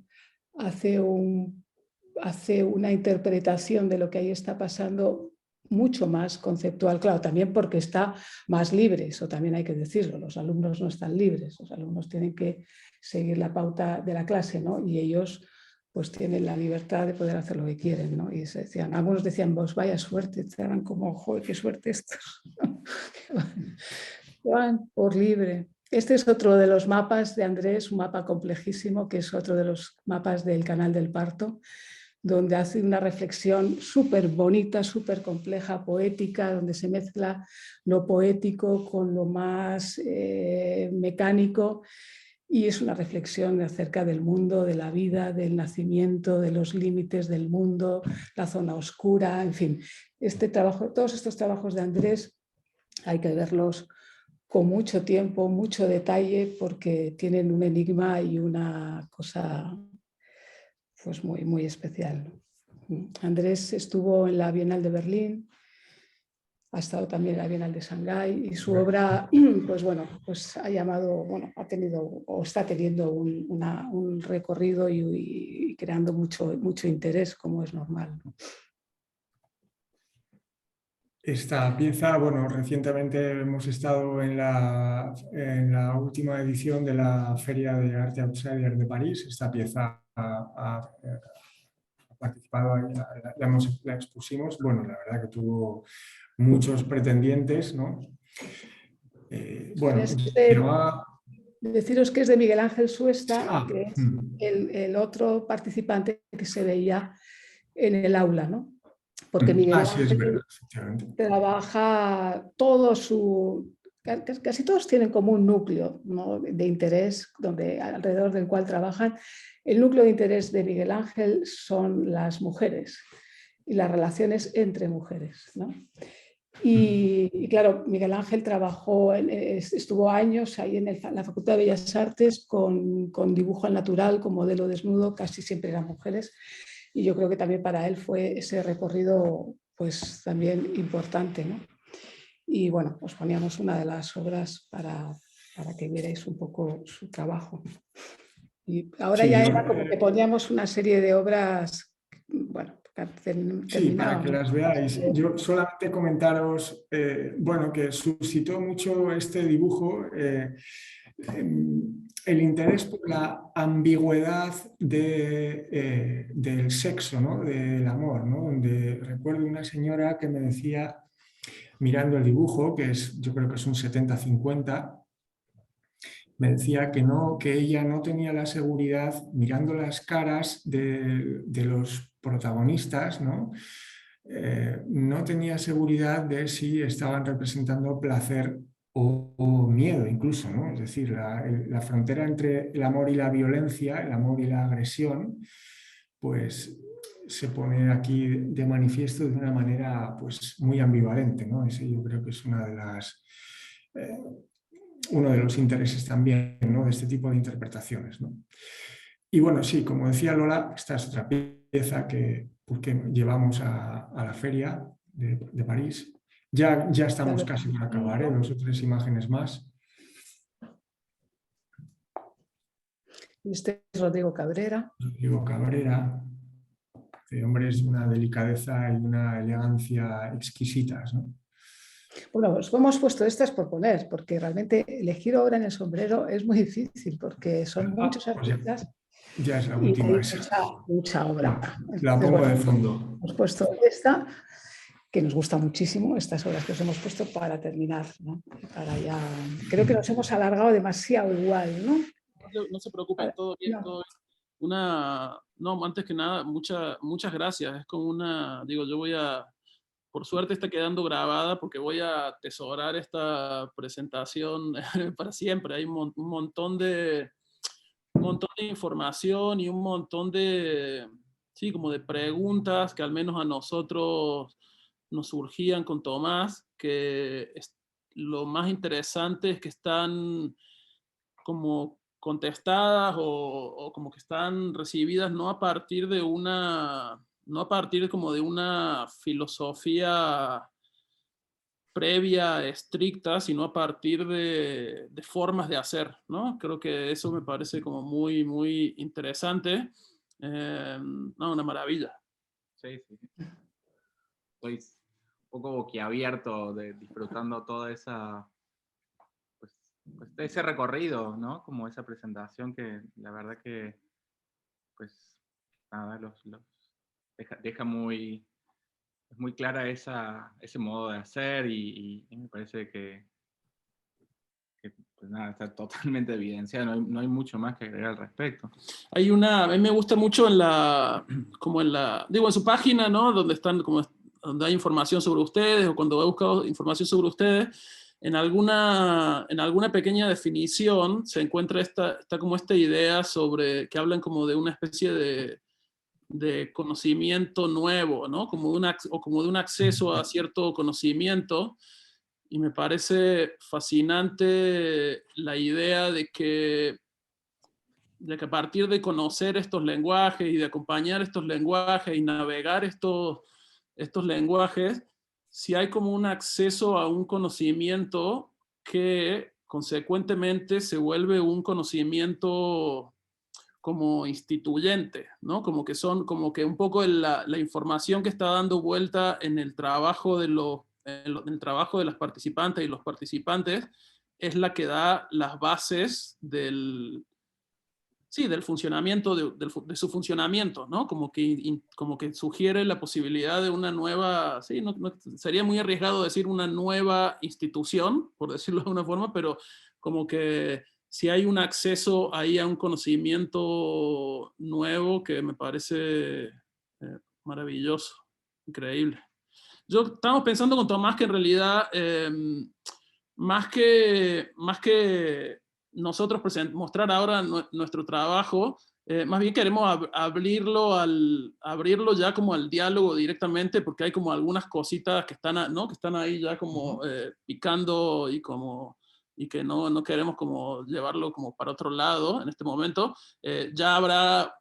hace una interpretación de lo que ahí está pasando mucho más conceptual, claro, también porque está más libre, eso también hay que decirlo, los alumnos no están libres, los alumnos tienen que seguir la pauta de la clase, ¿no? Y ellos pues tienen la libertad de poder hacer lo que quieren, ¿no? Y algunos decían, vos vaya suerte, estaban como, joder, qué suerte estos, que van por libre. Este es otro de los mapas de Andrés, un mapa complejísimo, que es otro de los mapas del Canal del Parto, donde hace una reflexión súper bonita, súper compleja, poética, donde se mezcla lo poético con lo más mecánico, y es una reflexión acerca del mundo, de la vida, del nacimiento, de los límites del mundo, la zona oscura, en fin. Todos estos trabajos de Andrés hay que verlos con mucho tiempo, mucho detalle, porque tienen un enigma y una cosa pues muy, muy especial. Andrés estuvo en la Bienal de Berlín, ha estado también en la Bienal de Shanghái, y su obra, pues bueno, pues ha llamado, bueno, ha tenido o está teniendo un recorrido y creando mucho interés, como es normal. Esta pieza, bueno, recientemente hemos estado en la última edición de la Feria de Arte Outsider de París. Esta pieza ha participado, la expusimos. Bueno, la verdad que tuvo muchos pretendientes, ¿no? Bueno, Deciros que es de Miguel Ángel Suesta, que es mm. el otro participante que se veía en el aula, ¿no? Porque Miguel Sí, es verdad, Ángel efectivamente. trabaja casi todos tienen como un núcleo, ¿no?, de interés alrededor del cual trabajan. El núcleo de interés de Miguel Ángel son las mujeres y las relaciones entre mujeres, ¿no? Y claro, Miguel Ángel estuvo años ahí en la Facultad de Bellas Artes con dibujo al natural, con modelo desnudo, casi siempre eran mujeres. Y yo creo que también para él fue ese recorrido pues también importante, ¿no? Y bueno, os poníamos una de las obras para que vierais un poco su trabajo. Y ahora Sí, ya era como que poníamos una serie de obras, bueno, sí, para que terminábamos. las veáis. Yo solamente comentaros, bueno, que suscitó mucho este dibujo el interés por la ambigüedad del sexo, ¿no? Del amor, ¿no? Donde recuerdo una señora que me decía, mirando el dibujo, yo creo que es un 70-50, me decía que no, que ella no tenía la seguridad, mirando las caras de los protagonistas, ¿no? No tenía seguridad de si estaban representando placer o miedo incluso, ¿no? Es decir, la frontera entre el amor y la violencia, el amor y la agresión, pues se pone aquí de manifiesto de una manera pues muy ambivalente, ¿no? Ese yo creo que es uno de los intereses también, ¿no?, de este tipo de interpretaciones, ¿no? Y bueno, sí, como decía Lola, esta es otra pieza que llevamos a la feria de París. Ya estamos casi por acabar, ¿eh? 2 o 3 imágenes más. Este es Rodrigo Cabrera. Rodrigo Cabrera. Este hombre es de una delicadeza y una elegancia exquisitas, ¿no? Bueno, pues hemos puesto estas por poner, porque realmente elegir obra en el sombrero es muy difícil, porque son muchos Pues artistas ya es la y última hay esa. mucha obra. La Entonces, pongo bueno, de fondo. hemos puesto esta, que nos gusta muchísimo, estas obras que os hemos puesto para terminar, ¿no? Creo que nos hemos alargado demasiado igual, ¿no? No se preocupen, todo bien, No. todo bien. No, antes que nada, muchas gracias. Es como por suerte está quedando grabada porque voy a atesorar esta presentación para siempre. Hay un montón de información y un montón sí, como de preguntas que al menos a nosotros nos surgían con Tomás, lo más interesante es que están como contestadas o como que están recibidas no a partir de no a partir como de una filosofía previa, estricta, sino a partir de formas de hacer, ¿no? Creo que eso me parece como muy, muy interesante. No, una maravilla. Sí, sí. Estoy un poco boquiabierto disfrutando toda esa, pues, ese recorrido, ¿no? Como esa presentación que la verdad que, pues, nada, deja muy, es muy clara ese modo de hacer y me parece que pues, pues nada, está totalmente evidenciado, no hay mucho más que agregar al respecto. A mí me gusta mucho en su página, ¿no? Donde hay información sobre ustedes, o cuando he buscado información sobre ustedes, en alguna pequeña definición se encuentra está como esta idea sobre, que hablan como de una especie de conocimiento nuevo, ¿no? Como de un acceso a cierto conocimiento. Y me parece fascinante la idea de que a partir de conocer estos lenguajes y de acompañar estos lenguajes y navegar estos lenguajes, si hay como un acceso a un conocimiento que consecuentemente se vuelve un conocimiento como instituyente, ¿no? Como que un poco la información que está dando vuelta en el trabajo en el trabajo de las participantes y los participantes es la que da las bases del funcionamiento, de su funcionamiento, ¿no? Como que sugiere la posibilidad de una nueva, sería muy arriesgado decir una nueva institución, por decirlo de una forma, pero como que si hay un acceso ahí a un conocimiento nuevo que me parece maravilloso, increíble. Estamos pensando con Tomás que en realidad, más que nosotros mostrar ahora nuestro trabajo, más bien queremos abrirlo ya como al diálogo directamente, porque hay como algunas cositas que están, ¿no? Que están ahí ya como picando y que no queremos como llevarlo como para otro lado en este momento. Ya habrá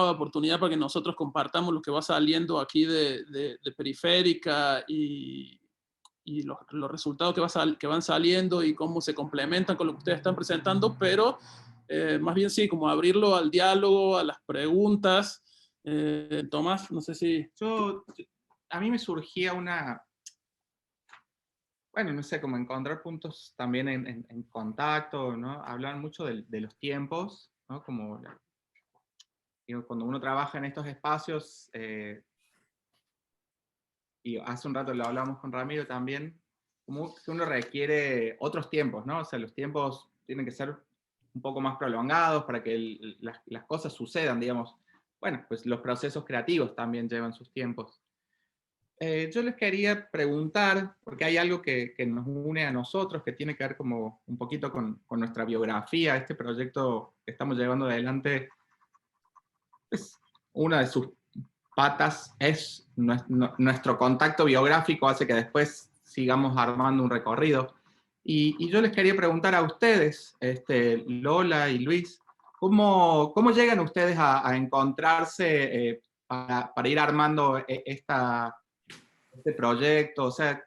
oportunidad para que nosotros compartamos lo que va saliendo aquí de Periférica y los resultados que van saliendo y cómo se complementan con lo que ustedes están presentando, pero más bien sí, como abrirlo al diálogo, a las preguntas. Tomás, no sé si... A mí me surgía no sé, como encontrar puntos también en contacto, ¿no? Hablan mucho de los tiempos, ¿no? Como cuando uno trabaja en estos espacios, y hace un rato lo hablamos con Ramiro también, como que uno requiere otros tiempos, ¿no? O sea, los tiempos tienen que ser un poco más prolongados para que las cosas sucedan, digamos. Bueno, pues los procesos creativos también llevan sus tiempos. Yo les quería preguntar, porque hay algo que nos une a nosotros, que tiene que ver como un poquito con nuestra biografía. Este proyecto que estamos llevando adelante, pues, una de sus patas es nuestro contacto biográfico, hace que después sigamos armando un recorrido. Y yo les quería preguntar a ustedes, Lola y Luis, ¿cómo llegan ustedes a encontrarse para ir armando este proyecto? O sea,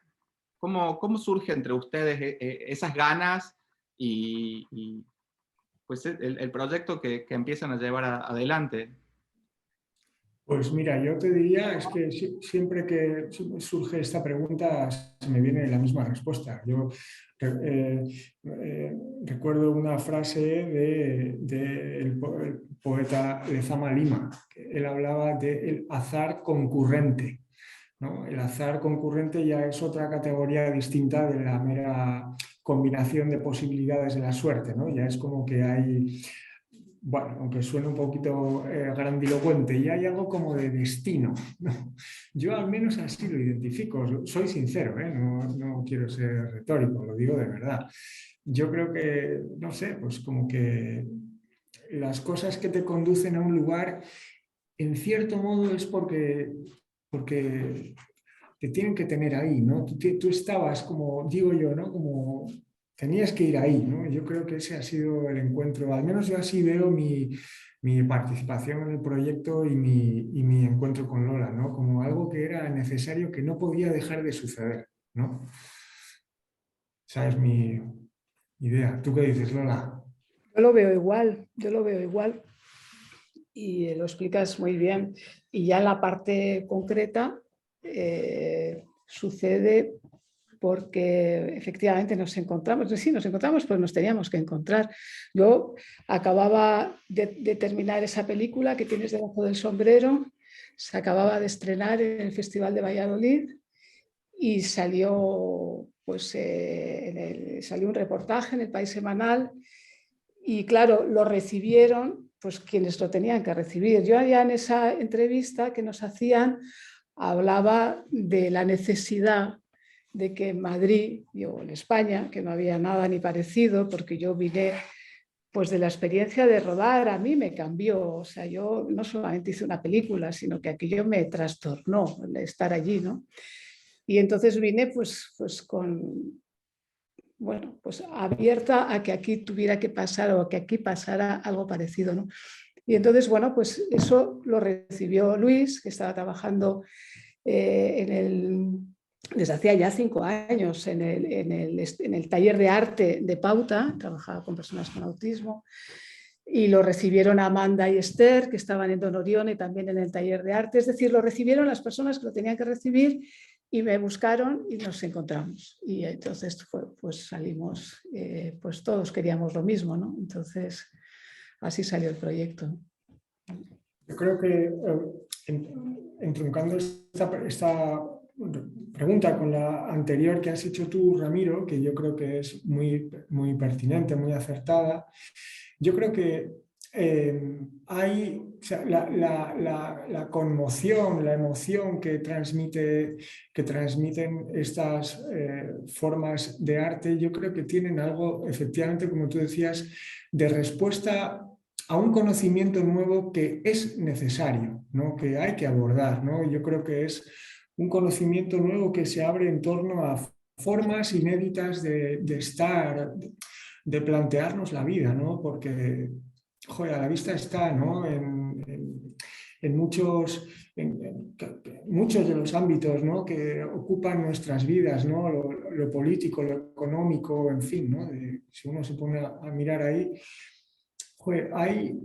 ¿cómo surge entre ustedes esas ganas y pues el proyecto que empiezan a llevar adelante? Pues mira, yo te diría, es que siempre que surge esta pregunta se me viene la misma respuesta. Yo recuerdo una frase del poeta Lezama Lima, que él hablaba del azar concurrente, ¿no? El azar concurrente ya es otra categoría distinta de la mera combinación de posibilidades de la suerte, ¿no? Ya es como que hay... Bueno, aunque suene un poquito grandilocuente, y hay algo como de destino, ¿no? Yo al menos así lo identifico, soy sincero, no quiero ser retórico, lo digo de verdad. Yo creo que, no sé, pues como que las cosas que te conducen a un lugar, en cierto modo es porque te tienen que tener ahí, ¿no? Tú estabas como, digo yo, ¿no? Como... Tenías que ir ahí, ¿no? Yo creo que ese ha sido el encuentro, al menos yo así veo mi participación en el proyecto y mi encuentro con Lola, ¿no? Como algo que era necesario, que no podía dejar de suceder, ¿no? Esa es mi idea. ¿Tú qué dices, Lola? Yo lo veo igual y lo explicas muy bien. Y ya en la parte concreta sucede porque efectivamente nos encontramos, pues nos teníamos que encontrar. Yo acababa de terminar esa película que tienes debajo del sombrero, se acababa de estrenar en el Festival de Valladolid y salió pues salió un reportaje en El País Semanal y claro, lo recibieron pues quienes lo tenían que recibir. Yo ya en esa entrevista que nos hacían hablaba de la necesidad de que en Madrid, o en España, que no había nada ni parecido, porque yo vine pues de la experiencia de rodar, a mí me cambió, o sea, yo no solamente hice una película, sino que aquello me trastornó estar allí, ¿no? Y entonces vine pues con, bueno, pues abierta a que aquí tuviera que pasar o a que aquí pasara algo parecido, ¿no? Y entonces, bueno, pues eso lo recibió Luis, que estaba trabajando desde hacía ya 5 años en el taller de arte de Pauta, trabajaba con personas con autismo, y lo recibieron Amanda y Esther, que estaban en Don Orione también en el taller de arte, es decir, lo recibieron las personas que lo tenían que recibir y me buscaron y nos encontramos. Y entonces pues salimos, pues todos queríamos lo mismo, ¿no? Entonces así salió el proyecto. Yo creo que entroncando esta pregunta con la anterior que has hecho tú, Ramiro, que yo creo que es muy, muy pertinente, muy acertada, yo creo que hay, o sea, la conmoción, la emoción que transmiten estas formas de arte, yo creo que tienen algo, efectivamente, como tú decías, de respuesta a un conocimiento nuevo que es necesario, ¿no? Que hay que abordar, ¿no? Yo creo que es un conocimiento nuevo que se abre en torno a formas inéditas de estar, de plantearnos la vida, ¿no? Porque, joder, a la vista está, ¿no? En muchos de los ámbitos, ¿no? Que ocupan nuestras vidas, ¿no? Lo político, lo económico, en fin, ¿no? Si uno se pone a mirar ahí, joder,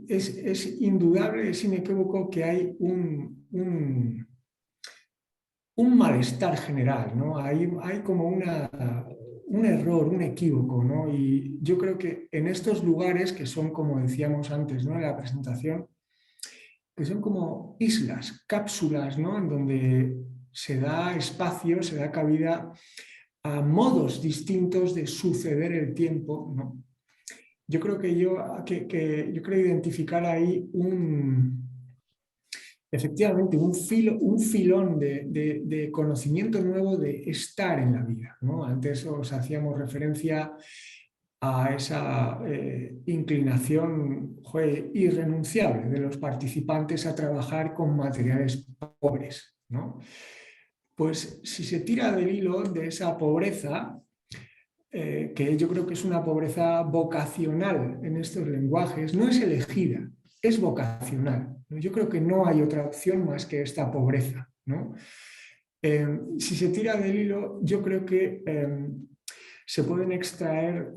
es indudable, es inequívoco que hay un malestar general, ¿no? Hay como un error, un equívoco, ¿no? Y yo creo que en estos lugares que son, como decíamos antes, ¿no? En la presentación, que son como islas, cápsulas, ¿no? En donde se da espacio, se da cabida a modos distintos de suceder el tiempo, ¿no? Yo creo que yo creo identificar ahí efectivamente un filón de conocimiento nuevo de estar en la vida, ¿no? Antes os hacíamos referencia a esa inclinación irrenunciable de los participantes a trabajar con materiales pobres, ¿no? Pues si se tira del hilo de esa pobreza, que yo creo que es una pobreza vocacional en estos lenguajes, no es elegida, es vocacional. Yo creo que no hay otra opción más que esta pobreza, ¿no? Si se tira del hilo, yo creo que se pueden extraer,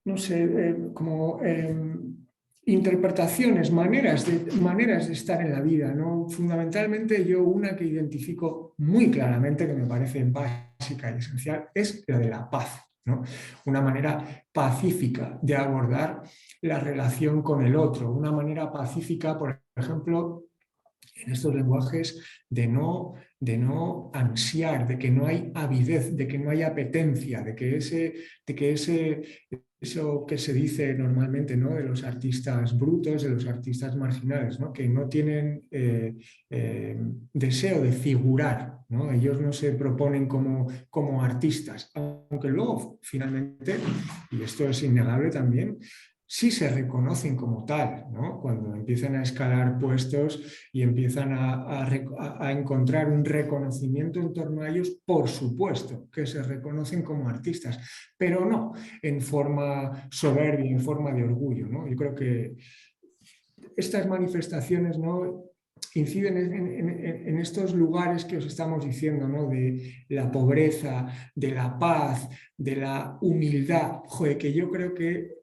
no sé, como interpretaciones, maneras de estar en la vida, ¿no? Fundamentalmente yo una que identifico muy claramente, que me parece básica y esencial, es la de la paz, ¿no? Una manera pacífica de abordar la relación con el otro, una manera pacífica, por ejemplo, en estos lenguajes de no ansiar, de que no hay avidez, de que no hay apetencia, de que eso que se dice normalmente, ¿no? De los artistas brutos, de los artistas marginales, ¿no? Que no tienen deseo de figurar, ¿no? Ellos no se proponen como artistas, aunque luego finalmente, y esto es innegable también, sí se reconocen como tal, ¿no? Cuando empiezan a escalar puestos y empiezan a encontrar un reconocimiento en torno a ellos, por supuesto que se reconocen como artistas, pero no en forma soberbia, en forma de orgullo, ¿no? Yo creo que estas manifestaciones, ¿no? Inciden en estos lugares que os estamos diciendo, ¿no? De la pobreza, de la paz, de la humildad, joder, que yo creo que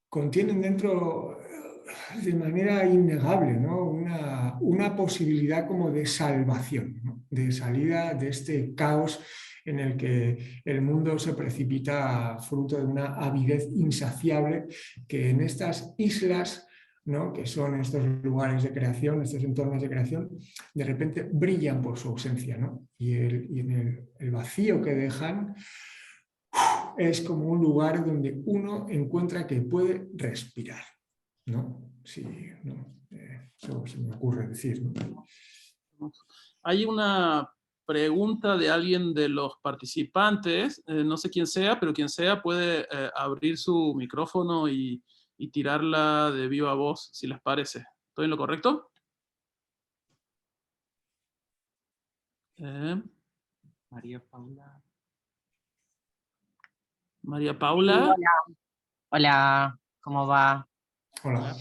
contienen dentro de manera innegable, ¿no? una posibilidad como de salvación, ¿no? De salida de este caos en el que el mundo se precipita fruto de una avidez insaciable que en estas islas ¿no? Que son estos lugares de creación, estos entornos de creación, de repente brillan por su ausencia, ¿no? Y en el vacío que dejan es como un lugar donde uno encuentra que puede respirar, ¿no? Sí, no, eso se me ocurre decir, ¿no? Hay una pregunta de alguien de los participantes, no sé quién sea, pero quien sea puede abrir su micrófono y tirarla de viva voz, si les parece. ¿Estoy en lo correcto? María Paula. María Paula. Hola, ¿cómo va? Hola.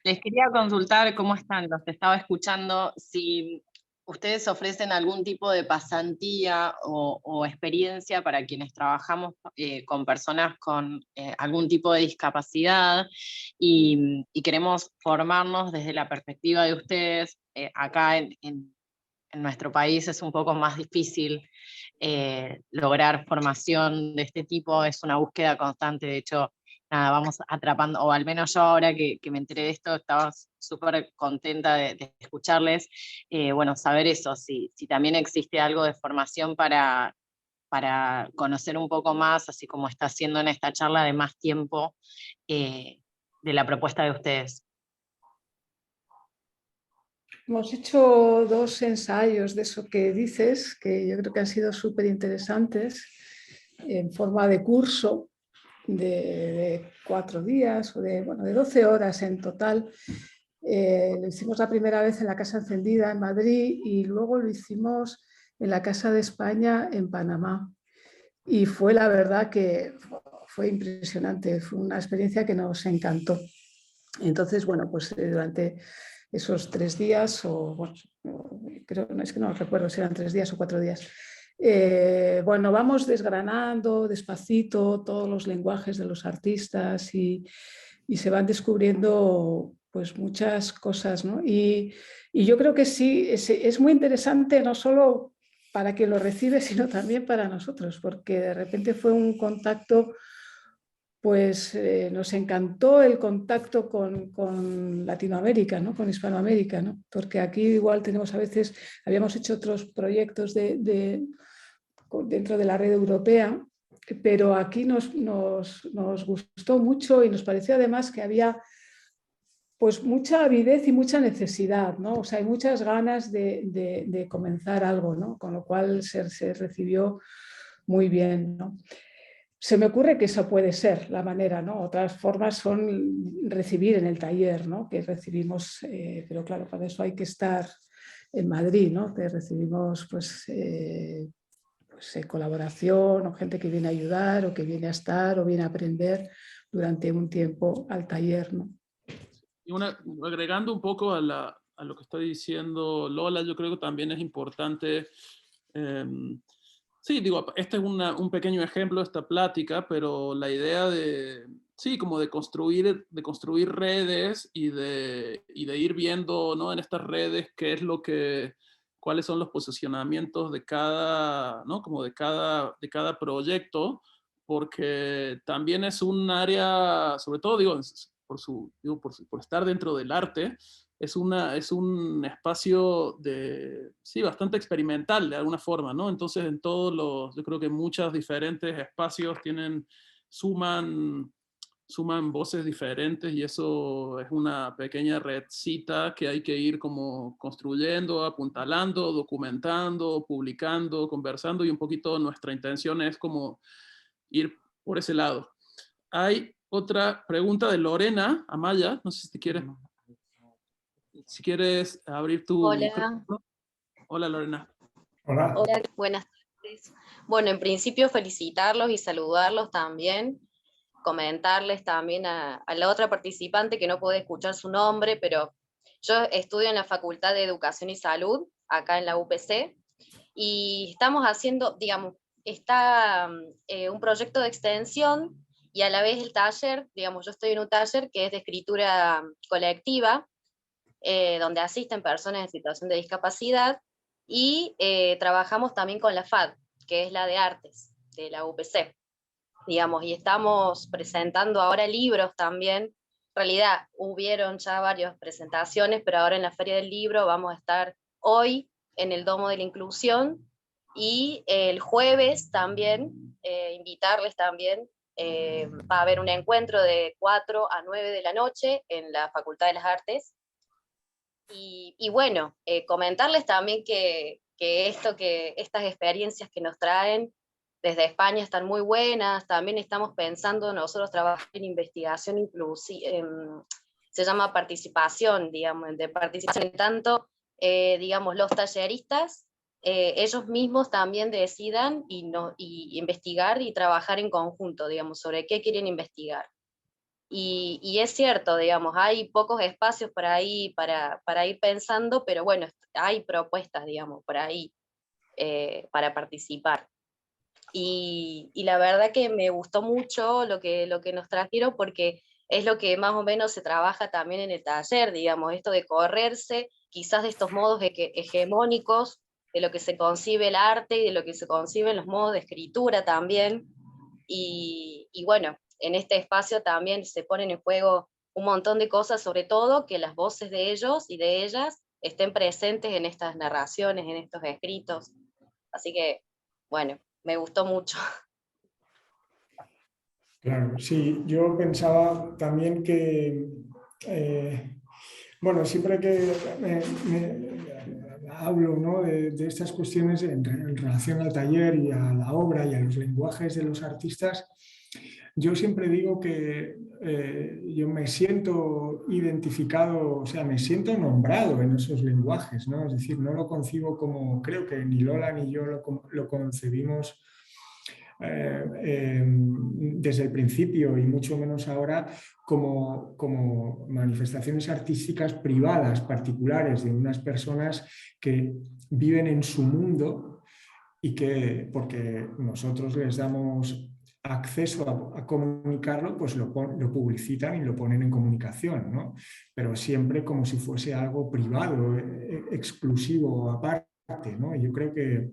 Les quería consultar cómo están, los estaba escuchando, si ustedes ofrecen algún tipo de pasantía o experiencia para quienes trabajamos con personas con algún tipo de discapacidad y queremos formarnos desde la perspectiva de ustedes. Acá en nuestro país es un poco más difícil lograr formación de este tipo, es una búsqueda constante, de hecho, nada, vamos atrapando, o al menos yo ahora que me enteré de esto, estaba súper contenta de escucharles, bueno, saber eso, si también existe algo de formación para conocer un poco más, así como está haciendo en esta charla de más tiempo, de la propuesta de ustedes. Hemos hecho 2 ensayos de eso que dices, que yo creo que han sido súper interesantes, en forma de curso de 4 días o de 12 horas en total. Lo hicimos la primera vez en la Casa Encendida en Madrid y luego lo hicimos en la Casa de España en Panamá. Y fue la verdad que fue impresionante, fue una experiencia que nos encantó. Entonces, bueno, pues durante esos 3 días, o bueno, creo, es que no recuerdo si eran 3 días o 4 días, bueno, vamos desgranando despacito todos los lenguajes de los artistas y se van descubriendo pues muchas cosas, ¿no? Y yo creo que sí, es muy interesante no solo para quien lo recibe, sino también para nosotros, porque de repente fue un contacto, pues nos encantó el contacto con Latinoamérica, ¿no? Con Hispanoamérica, ¿no? Porque aquí igual tenemos a veces, habíamos hecho otros proyectos dentro de la red europea, pero aquí nos gustó mucho y nos pareció además que había pues mucha avidez y mucha necesidad, ¿no? O sea, hay muchas ganas de comenzar algo, ¿no? Con lo cual se recibió muy bien, ¿no? Se me ocurre que eso puede ser la manera, ¿no? Otras formas son recibir en el taller, ¿no? Que recibimos, pero claro, para eso hay que estar en Madrid, ¿no? Que recibimos pues colaboración o gente que viene a ayudar o que viene a estar o viene a aprender durante un tiempo al taller, ¿no? Y agregando un poco a lo que está diciendo Lola, yo creo que también es importante, sí, digo, este es un pequeño ejemplo de esta plática, pero la idea de, sí, como de construir redes y de ir viendo, ¿no? En estas redes qué es cuáles son los posicionamientos de cada, ¿no? Como de cada proyecto, porque también es un área, sobre todo, digo, por estar dentro del arte, es un espacio sí, bastante experimental de alguna forma, ¿no? Entonces yo creo que muchos diferentes espacios suman voces diferentes y eso es una pequeña redcita que hay que ir como construyendo, apuntalando, documentando, publicando, conversando y un poquito nuestra intención es como ir por ese lado. Hay otra pregunta de Lorena Amaya, no sé si quieres abrir tu micrófono. Hola Lorena. Hola. Hola, buenas tardes. Bueno, en principio felicitarlos y saludarlos también, comentarles también a la otra participante que no puede escuchar su nombre, pero yo estudio en la Facultad de Educación y Salud, acá en la UPC, y estamos haciendo, digamos, está un proyecto de extensión y a la vez el taller, digamos, yo estoy en un taller que es de escritura colectiva, donde asisten personas en situación de discapacidad, y trabajamos también con la FAD, que es la de artes, de la UPC, digamos, y estamos presentando ahora libros también realidad hubieron ya varias presentaciones, pero ahora en la Feria del Libro vamos a estar hoy en el Domo de la Inclusión, y el jueves también, invitarles también, va a haber un encuentro de 4 a 9 de la noche en la Facultad de las Artes. Y bueno, comentarles también que estas experiencias que nos traen desde España están muy buenas. También estamos pensando, nosotros trabajamos en investigación inclusiva, se llama participación, digamos, de participación en tanto, digamos, los talleristas, ellos mismos también decidan y investigar y trabajar en conjunto, digamos, sobre qué quieren investigar. Y es cierto, digamos, hay pocos espacios por ahí para ir pensando, pero bueno, hay propuestas, digamos, por ahí para participar. Y la verdad que me gustó mucho lo que nos trajeron, porque es lo que más o menos se trabaja también en el taller, digamos, esto de correrse quizás de estos modos hegemónicos, de lo que se concibe el arte y de lo que se conciben los modos de escritura también. Y bueno, en este espacio también se ponen en juego un montón de cosas, sobre todo que las voces de ellos y de ellas estén presentes en estas narraciones, en estos escritos. Así que, bueno, me gustó mucho. Claro, sí, yo pensaba también que, bueno, siempre que hablo, ¿no?, de estas cuestiones en relación al taller y a la obra y a los lenguajes de los artistas, yo siempre digo que yo me siento identificado, o sea, me siento nombrado en esos lenguajes, ¿no? Es decir, no lo concibo como, creo que ni Lola ni yo lo concebimos desde el principio y mucho menos ahora como manifestaciones artísticas privadas, particulares, de unas personas que viven en su mundo y que, porque nosotros les damos acceso a comunicarlo, pues lo publicitan y lo ponen en comunicación, ¿no? Pero siempre como si fuese algo privado, exclusivo, aparte, ¿no? Yo creo que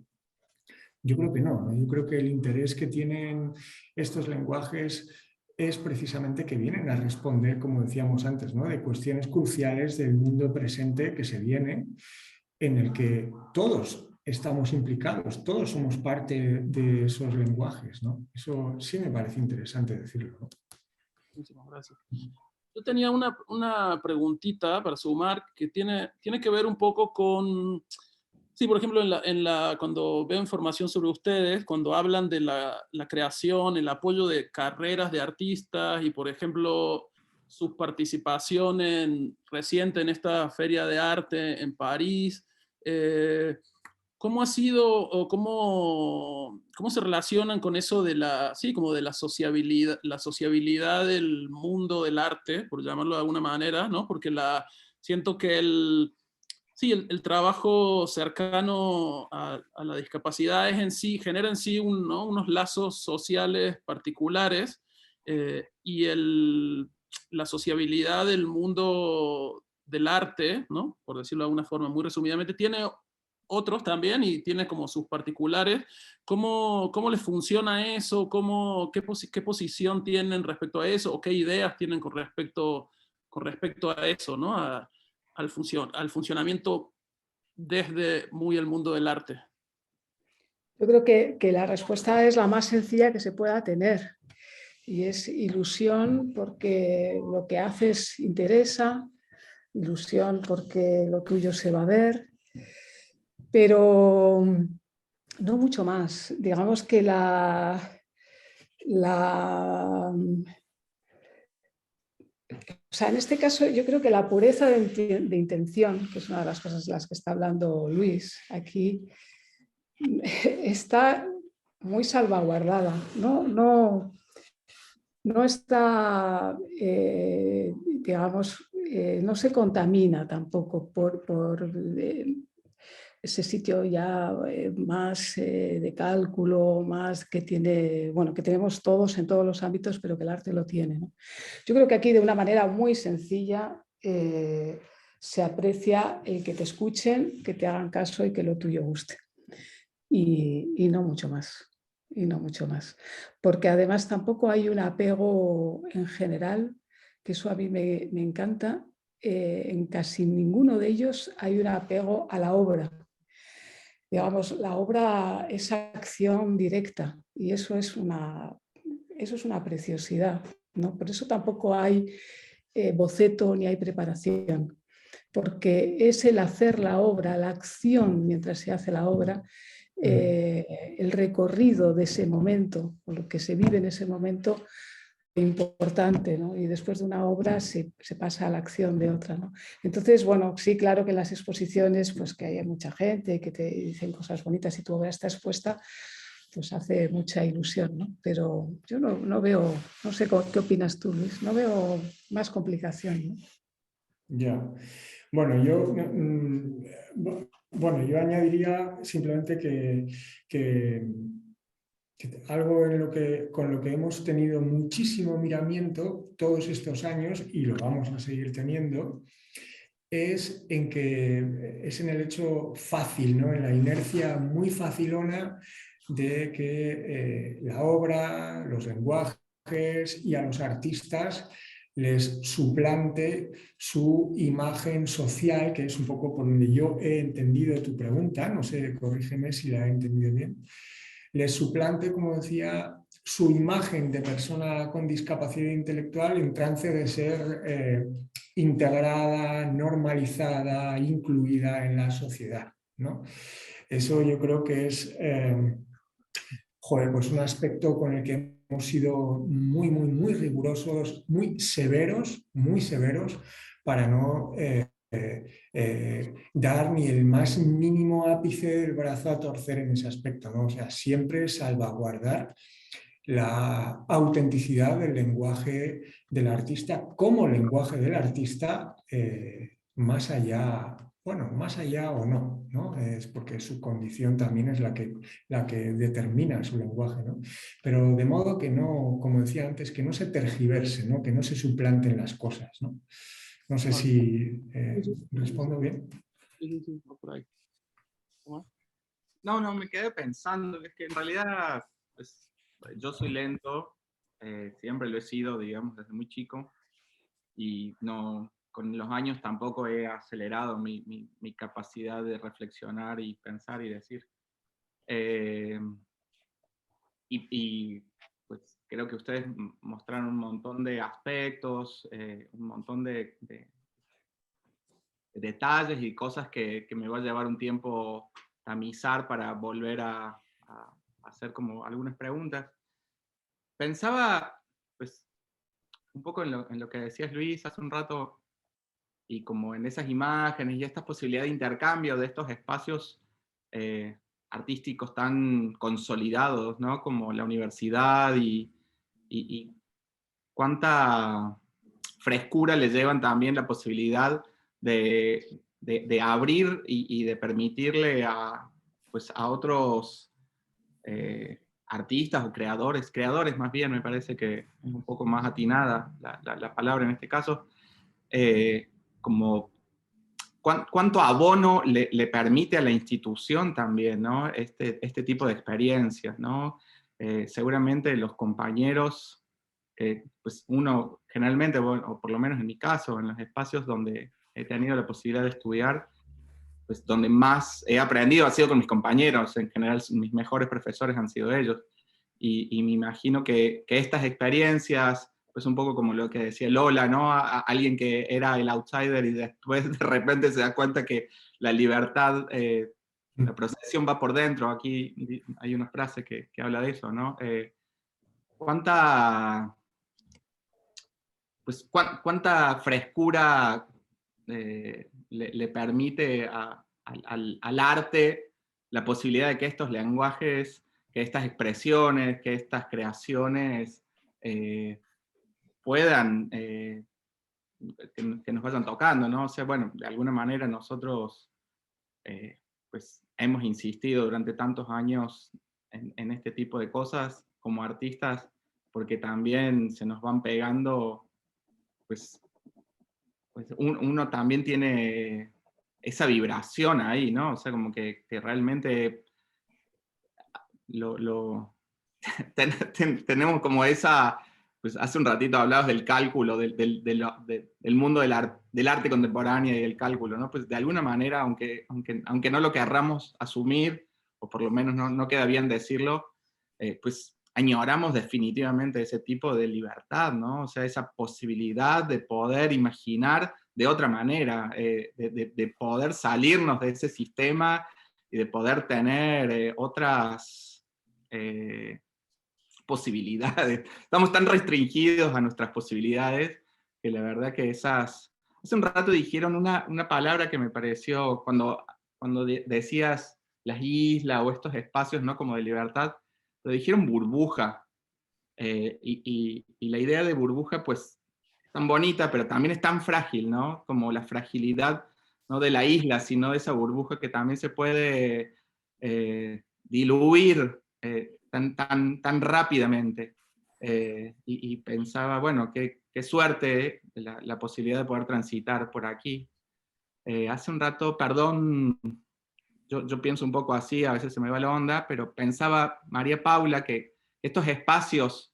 no. Yo creo que el interés que tienen estos lenguajes es precisamente que vienen a responder, como decíamos antes, ¿no?, de cuestiones cruciales del mundo presente que se viene, en el que todos estamos implicados, todos somos parte de esos lenguajes, ¿no? Eso sí me parece interesante decirlo, ¿no? Muchísimas gracias. Yo tenía una preguntita para sumar que tiene que ver un poco con... Sí, por ejemplo, cuando veo información sobre ustedes, cuando hablan de la creación, el apoyo de carreras de artistas y, por ejemplo, su participación reciente en esta feria de arte en París, ¿cómo ha sido o cómo se relacionan con eso de como de la sociabilidad del mundo del arte, por llamarlo de alguna manera, ¿no? Porque siento que el trabajo cercano a la discapacidad genera en sí ¿no?, unos lazos sociales particulares, y la sociabilidad del mundo del arte, ¿no?, por decirlo de alguna forma muy resumidamente, tiene otros también y tiene como sus particulares. ¿Cómo les funciona eso? ¿Qué posición tienen respecto a eso? ¿O qué ideas tienen con respecto a eso, ¿no?, al funcionamiento desde muy el mundo del arte? Yo creo que la respuesta es la más sencilla que se pueda tener, y es ilusión porque lo que haces interesa, ilusión porque lo tuyo se va a ver, pero no mucho más. Digamos que o sea, en este caso yo creo que la pureza de intención, que es una de las cosas de las que está hablando Luis aquí, está muy salvaguardada. No está, digamos, no se contamina tampoco por ese sitio ya más de cálculo, más que tiene, bueno, que tenemos todos en todos los ámbitos, pero que el arte lo tiene, ¿no? Yo creo que aquí de una manera muy sencilla se aprecia el que te escuchen, que te hagan caso y que lo tuyo guste. Y no mucho más. Y no mucho más. Porque además tampoco hay un apego en general que eso a mí me encanta. En casi ninguno de ellos hay un apego a la obra. Digamos, la obra es acción directa y eso es una preciosidad, ¿no? Por eso tampoco hay boceto ni hay preparación, porque es el hacer la obra, la acción mientras se hace la obra, el recorrido de ese momento, o lo que se vive en ese momento, importante, ¿no? Y después de una obra se pasa a la acción de otra, ¿no? Entonces, bueno, sí, claro que en las exposiciones, pues que hay mucha gente que te dicen cosas bonitas y tu obra está expuesta, pues hace mucha ilusión, ¿no? Pero yo no veo, no sé qué opinas tú, Luis, no veo más complicación, ¿no? Ya. Bueno, yo añadiría simplemente que algo con lo que hemos tenido muchísimo miramiento todos estos años, y lo vamos a seguir teniendo, es en el hecho fácil, ¿no? En la inercia muy facilona de que la obra, los lenguajes y a los artistas les suplante su imagen social, que es un poco por donde yo he entendido tu pregunta, no sé, corrígeme si la he entendido bien, les suplante, como decía, su imagen de persona con discapacidad intelectual en trance de ser integrada, normalizada, incluida en la sociedad, ¿no? Eso yo creo que es pues un aspecto con el que hemos sido muy rigurosos, muy severos para no dar ni el más mínimo ápice del brazo a torcer en ese aspecto, ¿no? O sea, siempre salvaguardar la autenticidad del lenguaje del artista como lenguaje del artista, más allá o no, ¿no? Es porque su condición también es la que determina su lenguaje, ¿no? Pero de modo que no, como decía antes, que no se tergiverse, ¿no? Que no se suplanten las cosas, ¿no? No sé si respondo bien. Sí, por ahí. No, me quedé pensando, es que en realidad pues, yo soy lento, siempre lo he sido, digamos, desde muy chico, y no, con los años tampoco he acelerado mi capacidad de reflexionar y pensar y decir. Y pues creo que ustedes mostraron un montón de aspectos, un montón de detalles y cosas que me va a llevar un tiempo tamizar para volver a hacer como algunas preguntas. Pensaba, pues, un poco en lo que decías, Luis, hace un rato, y como en esas imágenes y esta posibilidad de intercambio de estos espacios artísticos tan consolidados, ¿no? Como la universidad y cuánta frescura le llevan también la posibilidad de abrir y de permitirle pues a otros artistas o creadores más bien, me parece que es un poco más atinada la palabra en este caso, como cuánto abono le permite a la institución también, ¿no? Este tipo de experiencias, ¿no? Seguramente los compañeros, pues uno generalmente, bueno, o por lo menos en mi caso, en los espacios donde he tenido la posibilidad de estudiar, pues donde más he aprendido ha sido con mis compañeros, en general mis mejores profesores han sido ellos, y me imagino que estas experiencias, pues un poco como lo que decía Lola, ¿no? Alguien que era el outsider y después de repente se da cuenta que la libertad, la procesión va por dentro. Aquí hay una frase que habla de eso, ¿no? ¿Cuánta frescura le permite al arte la posibilidad de que estos lenguajes, que estas expresiones, que estas creaciones puedan, que nos vayan tocando, ¿no? O sea, bueno, de alguna manera nosotros pues hemos insistido durante tantos años en este tipo de cosas como artistas, porque también se nos van pegando, pues uno también tiene esa vibración ahí, ¿no? O sea, como que realmente tenemos como esa pues hace un ratito hablabas del cálculo, del mundo del arte contemporáneo y el cálculo, ¿no? Pues de alguna manera, aunque no lo querramos asumir, o por lo menos no queda bien decirlo, pues añoramos definitivamente ese tipo de libertad, ¿no? O sea, esa posibilidad de poder imaginar de otra manera, de poder salirnos de ese sistema y de poder tener otras posibilidades. Estamos tan restringidos a nuestras posibilidades que la verdad que esas... Hace un rato dijeron una palabra que me pareció, cuando decías las islas o estos espacios, ¿no? Como de libertad, lo dijeron burbuja. Y la idea de burbuja, pues, es tan bonita, pero también es tan frágil, ¿no? Como la fragilidad, no de la isla, sino de esa burbuja que también se puede diluir tan rápidamente. Y pensaba, bueno, qué suerte la posibilidad de poder transitar por aquí. Hace un rato, perdón, yo pienso un poco así, a veces se me va la onda, pero pensaba, María Paula, que estos espacios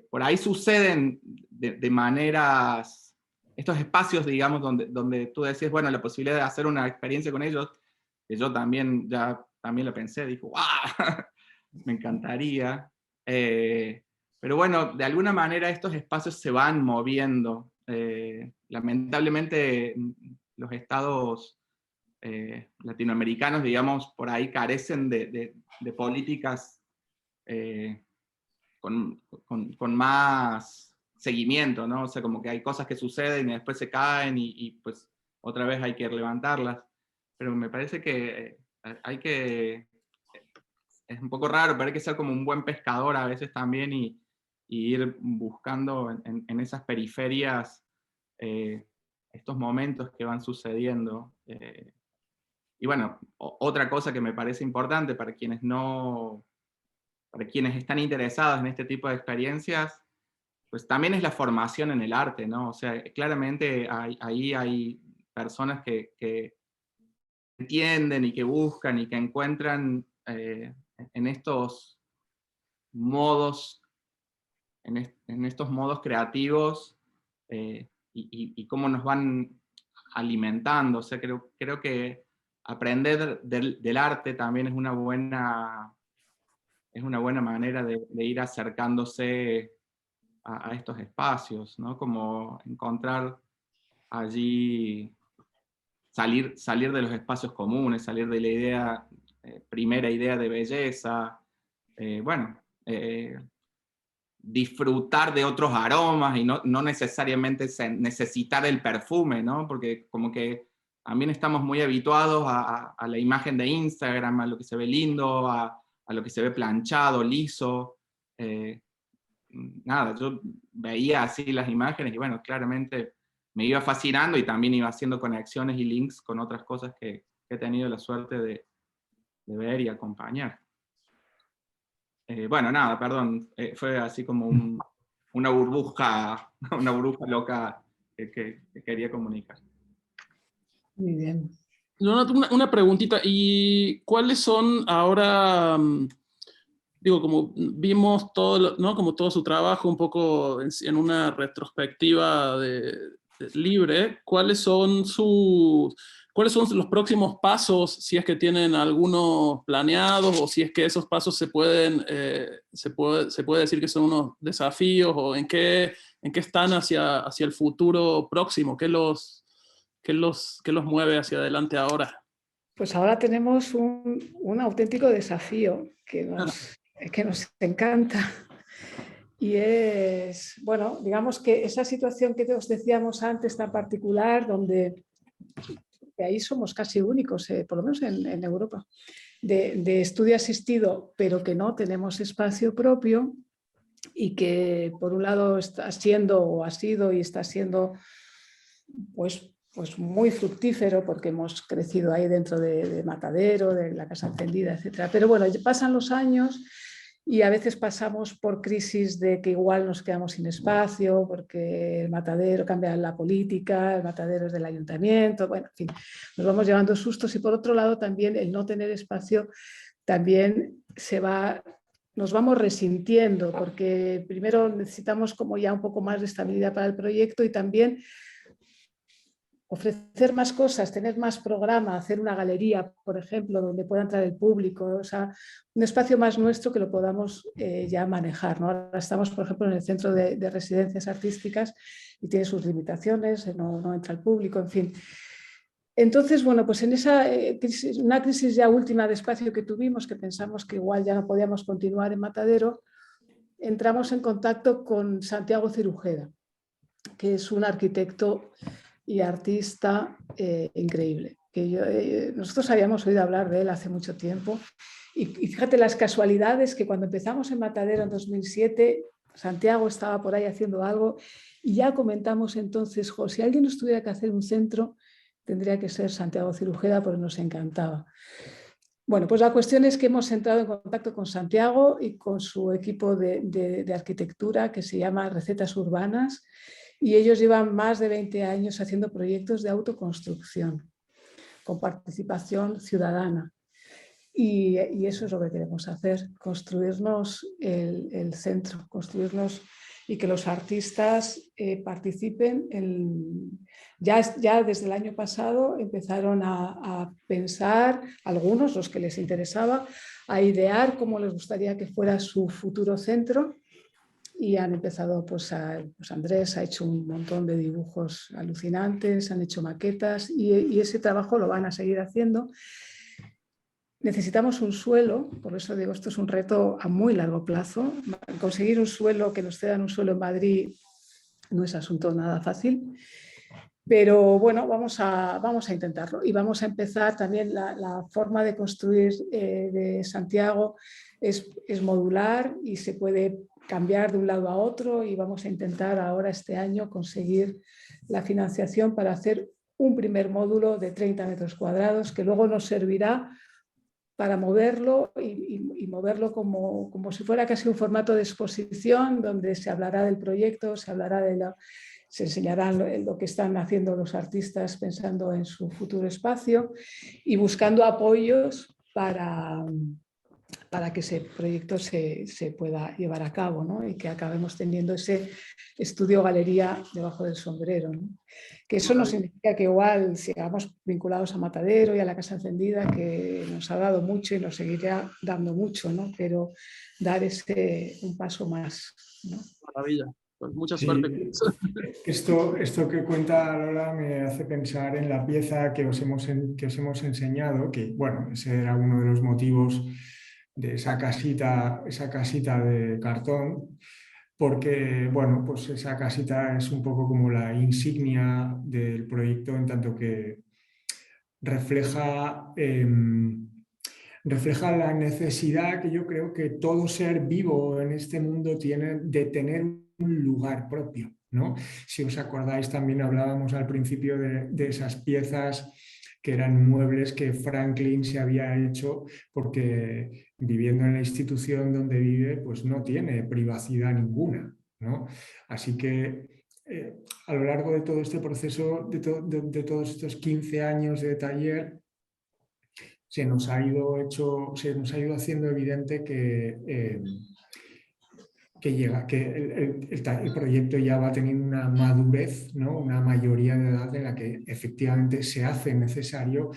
por ahí suceden de maneras, estos espacios, digamos, donde tú decías, bueno, la posibilidad de hacer una experiencia con ellos, que yo también lo pensé, dije, ¡wow! Me encantaría. Pero bueno, de alguna manera estos espacios se van moviendo. Lamentablemente los estados latinoamericanos, digamos, por ahí carecen de políticas con más seguimiento, ¿no? O sea, como que hay cosas que suceden y después se caen y pues otra vez hay que levantarlas. Pero me parece que es un poco raro, pero hay que ser como un buen pescador a veces también y ir buscando en esas periferias estos momentos que van sucediendo. Y bueno, otra cosa que me parece importante para quienes están interesados en este tipo de experiencias, pues también es la formación en el arte, ¿no? O sea, claramente ahí hay personas que entienden y que buscan y que encuentran en estos modos, en estos modos creativos y cómo nos van alimentando. O sea, creo que aprender del arte también es una buena manera de ir acercándose a estos espacios, ¿no? Como encontrar allí, salir de los espacios comunes, salir de la primera idea de belleza, disfrutar de otros aromas y no necesariamente necesitar el perfume, ¿no? Porque como que también estamos muy habituados a la imagen de Instagram, a lo que se ve lindo, a lo que se ve planchado, liso. Nada, yo veía así las imágenes y bueno, claramente me iba fascinando y también iba haciendo conexiones y links con otras cosas que he tenido la suerte de ver y acompañar. Bueno, nada, perdón, fue así como una burbuja loca que quería comunicar. Muy bien. Una preguntita, ¿y cuáles son ahora, digo, como vimos todo, ¿no? Como todo su trabajo un poco en una retrospectiva libre, ¿cuáles son los próximos pasos, si es que tienen algunos planeados o si es que esos pasos se puede decir que son unos desafíos o en qué están hacia el futuro próximo? ¿Qué los mueve hacia adelante ahora? Pues ahora tenemos un auténtico desafío que nos encanta. Y es, bueno, digamos que esa situación que os decíamos antes tan particular, donde ahí somos casi únicos, por lo menos en Europa, de estudio asistido, pero que no tenemos espacio propio y que por un lado está siendo o ha sido y está siendo pues muy fructífero porque hemos crecido ahí dentro de Matadero, de la Casa Encendida, etc. Pero bueno, pasan los años y a veces pasamos por crisis de que igual nos quedamos sin espacio porque el Matadero cambia la política, el Matadero es del ayuntamiento, bueno, en fin, nos vamos llevando sustos y por otro lado también el no tener espacio también se va nos vamos resintiendo, porque primero necesitamos como ya un poco más de estabilidad para el proyecto y también ofrecer más cosas, tener más programa, hacer una galería, por ejemplo, donde pueda entrar el público, o sea, un espacio más nuestro que lo podamos ya manejar, ¿no? Ahora estamos, por ejemplo, en el centro de residencias artísticas y tiene sus limitaciones, no entra el público, en fin. Entonces, bueno, pues en esa crisis, una crisis ya última de espacio que tuvimos, que pensamos que igual ya no podíamos continuar en Matadero, entramos en contacto con Santiago Cirujeda, que es un arquitecto y artista increíble. Que nosotros habíamos oído hablar de él hace mucho tiempo y fíjate las casualidades que cuando empezamos en Matadero en 2007, Santiago estaba por ahí haciendo algo y ya comentamos entonces, si alguien nos tuviera que hacer un centro, tendría que ser Santiago Cirujeda porque nos encantaba. Bueno, pues la cuestión es que hemos entrado en contacto con Santiago y con su equipo de arquitectura que se llama Recetas Urbanas, y ellos llevan más de 20 años haciendo proyectos de autoconstrucción con participación ciudadana. Y eso es lo que queremos hacer, construirnos el centro, construirnos y que los artistas participen. Ya desde el año pasado empezaron a pensar, algunos, los que les interesaba, a idear cómo les gustaría que fuera su futuro centro. Y han empezado, pues Andrés ha hecho un montón de dibujos alucinantes, han hecho maquetas y ese trabajo lo van a seguir haciendo. Necesitamos un suelo, por eso digo, esto es un reto a muy largo plazo. Conseguir un suelo, que nos cedan un suelo en Madrid, no es asunto nada fácil. Pero bueno, vamos a intentarlo y vamos a empezar también. La forma de construir de Santiago es modular y se puede cambiar de un lado a otro, y vamos a intentar ahora este año conseguir la financiación para hacer un primer módulo de 30 metros cuadrados que luego nos servirá para moverlo y moverlo como si fuera casi un formato de exposición donde se hablará del proyecto, se enseñará lo que están haciendo los artistas pensando en su futuro espacio y buscando apoyos para que ese proyecto se pueda llevar a cabo, ¿no? Y que acabemos teniendo ese estudio-galería debajo del sombrero, ¿no? Que eso no significa que igual sigamos vinculados a Matadero y a la Casa Encendida, que nos ha dado mucho y nos seguirá dando mucho, ¿no? Pero dar un paso más, ¿no? Maravilla. Pues mucha Sí, suerte. esto que cuenta Lola me hace pensar en la pieza que os hemos enseñado, que bueno, ese era uno de los motivos de esa casita de cartón, porque bueno, pues esa casita es un poco como la insignia del proyecto, en tanto que refleja la necesidad que yo creo que todo ser vivo en este mundo tiene de tener un lugar propio, ¿no? Si os acordáis, también hablábamos al principio de esas piezas que eran muebles que Franklin se había hecho porque viviendo en la institución donde vive, pues no tiene privacidad ninguna, ¿no? Así que a lo largo de todo este proceso, de todos estos 15 años de taller, se nos ha ido haciendo evidente que el proyecto ya va teniendo una madurez, ¿no? Una mayoría de edad en la que efectivamente se hace necesario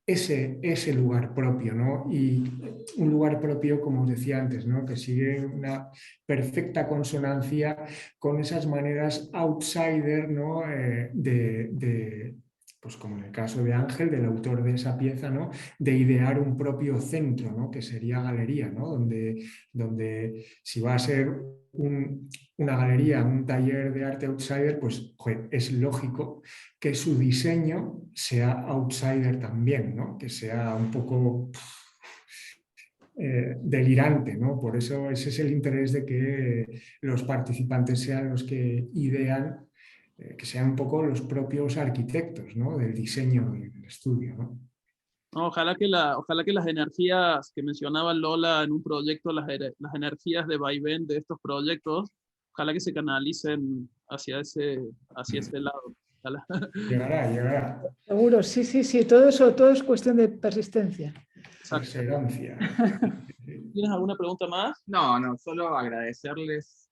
ese lugar propio, ¿no? Y un lugar propio, como os decía antes, ¿no? Que sigue una perfecta consonancia con esas maneras outsider, ¿no? Pues como en el caso de Ángel, del autor de esa pieza, ¿no? De idear un propio centro, ¿no? Que sería galería, ¿no? Donde si va a ser una galería, un taller de arte outsider, pues joder, es lógico que su diseño sea outsider también, ¿no? Que sea un poco delirante, ¿no? Por eso ese es el interés de que los participantes sean los que idean, que sean un poco los propios arquitectos, ¿no? Del diseño del estudio, ¿no? Ojalá que las energías que mencionaba Lola en un proyecto, las energías de vaivén de estos proyectos, ojalá que se canalicen hacia ese lado. Ojalá. Llegará. Seguro, sí, todo eso, todo es cuestión de persistencia. Perseverancia. ¿Tienes alguna pregunta más? No, solo agradecerles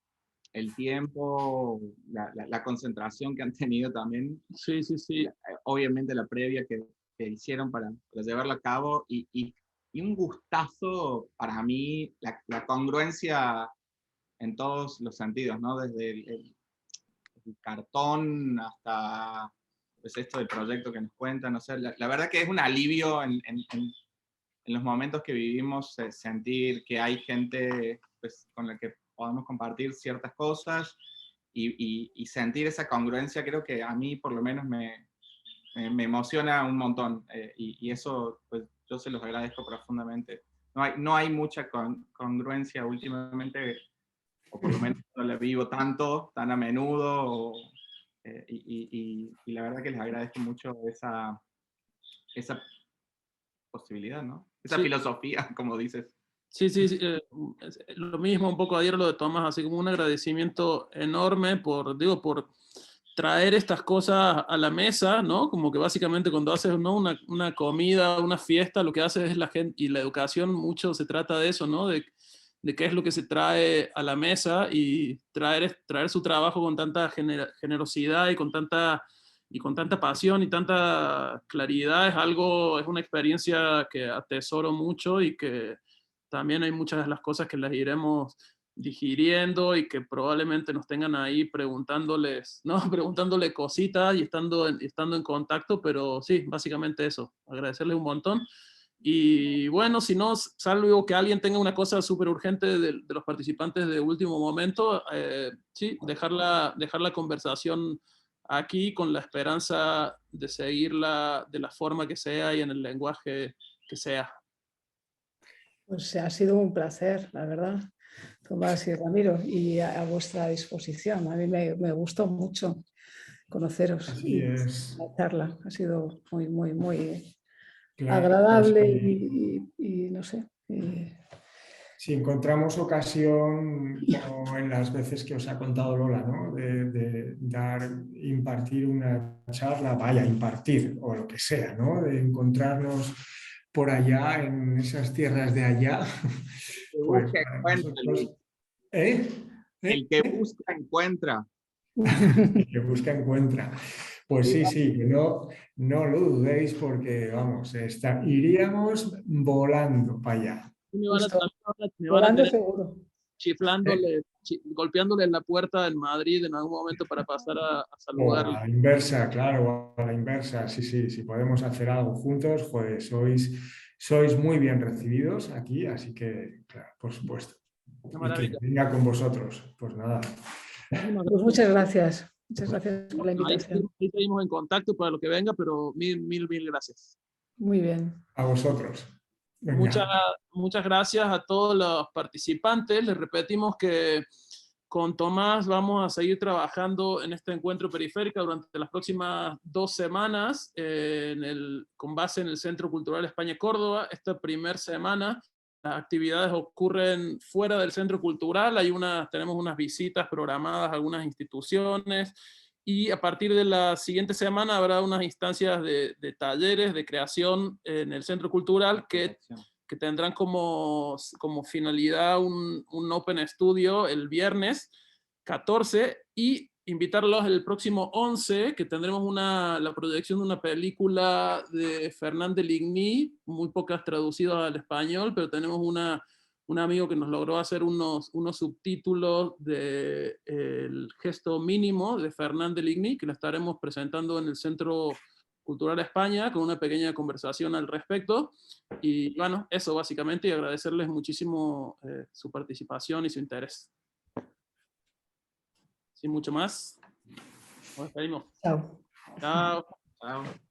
el tiempo, la concentración que han tenido también. Sí, sí, sí. Obviamente la previa que hicieron para llevarlo a cabo y un gustazo para mí, la congruencia en todos los sentidos, ¿no? Desde el cartón hasta pues esto del proyecto que nos cuentan. O sea, la verdad que es un alivio en los momentos que vivimos, sentir que hay gente pues, con la que podemos compartir ciertas cosas y sentir esa congruencia, creo que a mí por lo menos me emociona un montón. Y eso pues yo se los agradezco profundamente. No hay mucha congruencia últimamente, o por lo menos no la vivo tan a menudo, y la verdad que les agradezco mucho esa posibilidad, ¿no? Esa Sí. filosofía, como dices. Sí, sí, sí, lo mismo un poco ayer lo de Tomás, así como un agradecimiento enorme por traer estas cosas a la mesa, ¿no? Como que básicamente cuando haces, ¿no?, una comida, una fiesta, lo que haces es la gente, y la educación mucho se trata de eso, ¿no? De qué es lo que se trae a la mesa, y traer su trabajo con tanta generosidad y con tanta pasión y tanta claridad es una experiencia que atesoro mucho, y que también hay muchas de las cosas que las iremos digiriendo y que probablemente nos tengan ahí preguntándoles, ¿no? Preguntándole cositas y estando en contacto, pero sí, básicamente eso, agradecerles un montón. Y bueno, si no, salvo que alguien tenga una cosa súper urgente de los participantes de último momento, sí, dejar la conversación aquí con la esperanza de seguirla de la forma que sea y en el lenguaje que sea. Pues ha sido un placer, la verdad, Tomás y Ramiro, y a vuestra disposición. A mí me gustó mucho conoceros Así y es. la charla. Ha sido muy, muy, muy Claro, agradable sí. y no sé. Si encontramos ocasión, como en las veces que os ha contado Lola, ¿no? De impartir una charla, impartir o lo que sea, ¿no? De encontrarnos por allá, en esas tierras de allá, Que pues busca, para encuentra, Luis. nosotros... ¿Eh? El que busca, encuentra. El que busca, encuentra. Pues sí, sí, no lo dudéis porque, vamos, iríamos volando para allá. Me van a Justo, volando tener seguro. chiflándole, golpeándole en la puerta en Madrid en algún momento para pasar a O a saludarle. la inversa, claro, a la inversa. Sí, sí, si podemos hacer algo juntos, pues sois muy bien recibidos aquí, así que, claro, por supuesto. Qué Y que maravilla. venga con vosotros. Pues nada, Pues muchas gracias. Muchas gracias por la invitación. Ahí seguimos en contacto para lo que venga, pero mil gracias. Muy bien. a vosotros. Muchas, Venga. muchas gracias a todos los participantes. Les repetimos que con Tomás vamos a seguir trabajando en este encuentro periférica durante las próximas 2 semanas con base en el Centro Cultural España Córdoba. Esta primera semana las actividades ocurren fuera del Centro Cultural, tenemos unas visitas programadas a algunas instituciones, y a partir de la siguiente semana habrá unas instancias de talleres de creación en el Centro Cultural que tendrán como finalidad un Open Studio el viernes 14, y invitarlos el próximo 11, que tendremos la proyección de una película de Fernand de Ligny, muy pocas traducidas al español, pero tenemos un amigo que nos logró hacer unos subtítulos de El gesto mínimo de Fernand de Ligny, que la estaremos presentando en el Centro Cultural España con una pequeña conversación al respecto. Y bueno, eso básicamente, y agradecerles muchísimo su participación y su interés. Sin mucho más, nos despedimos. Chao. Chao. Chao.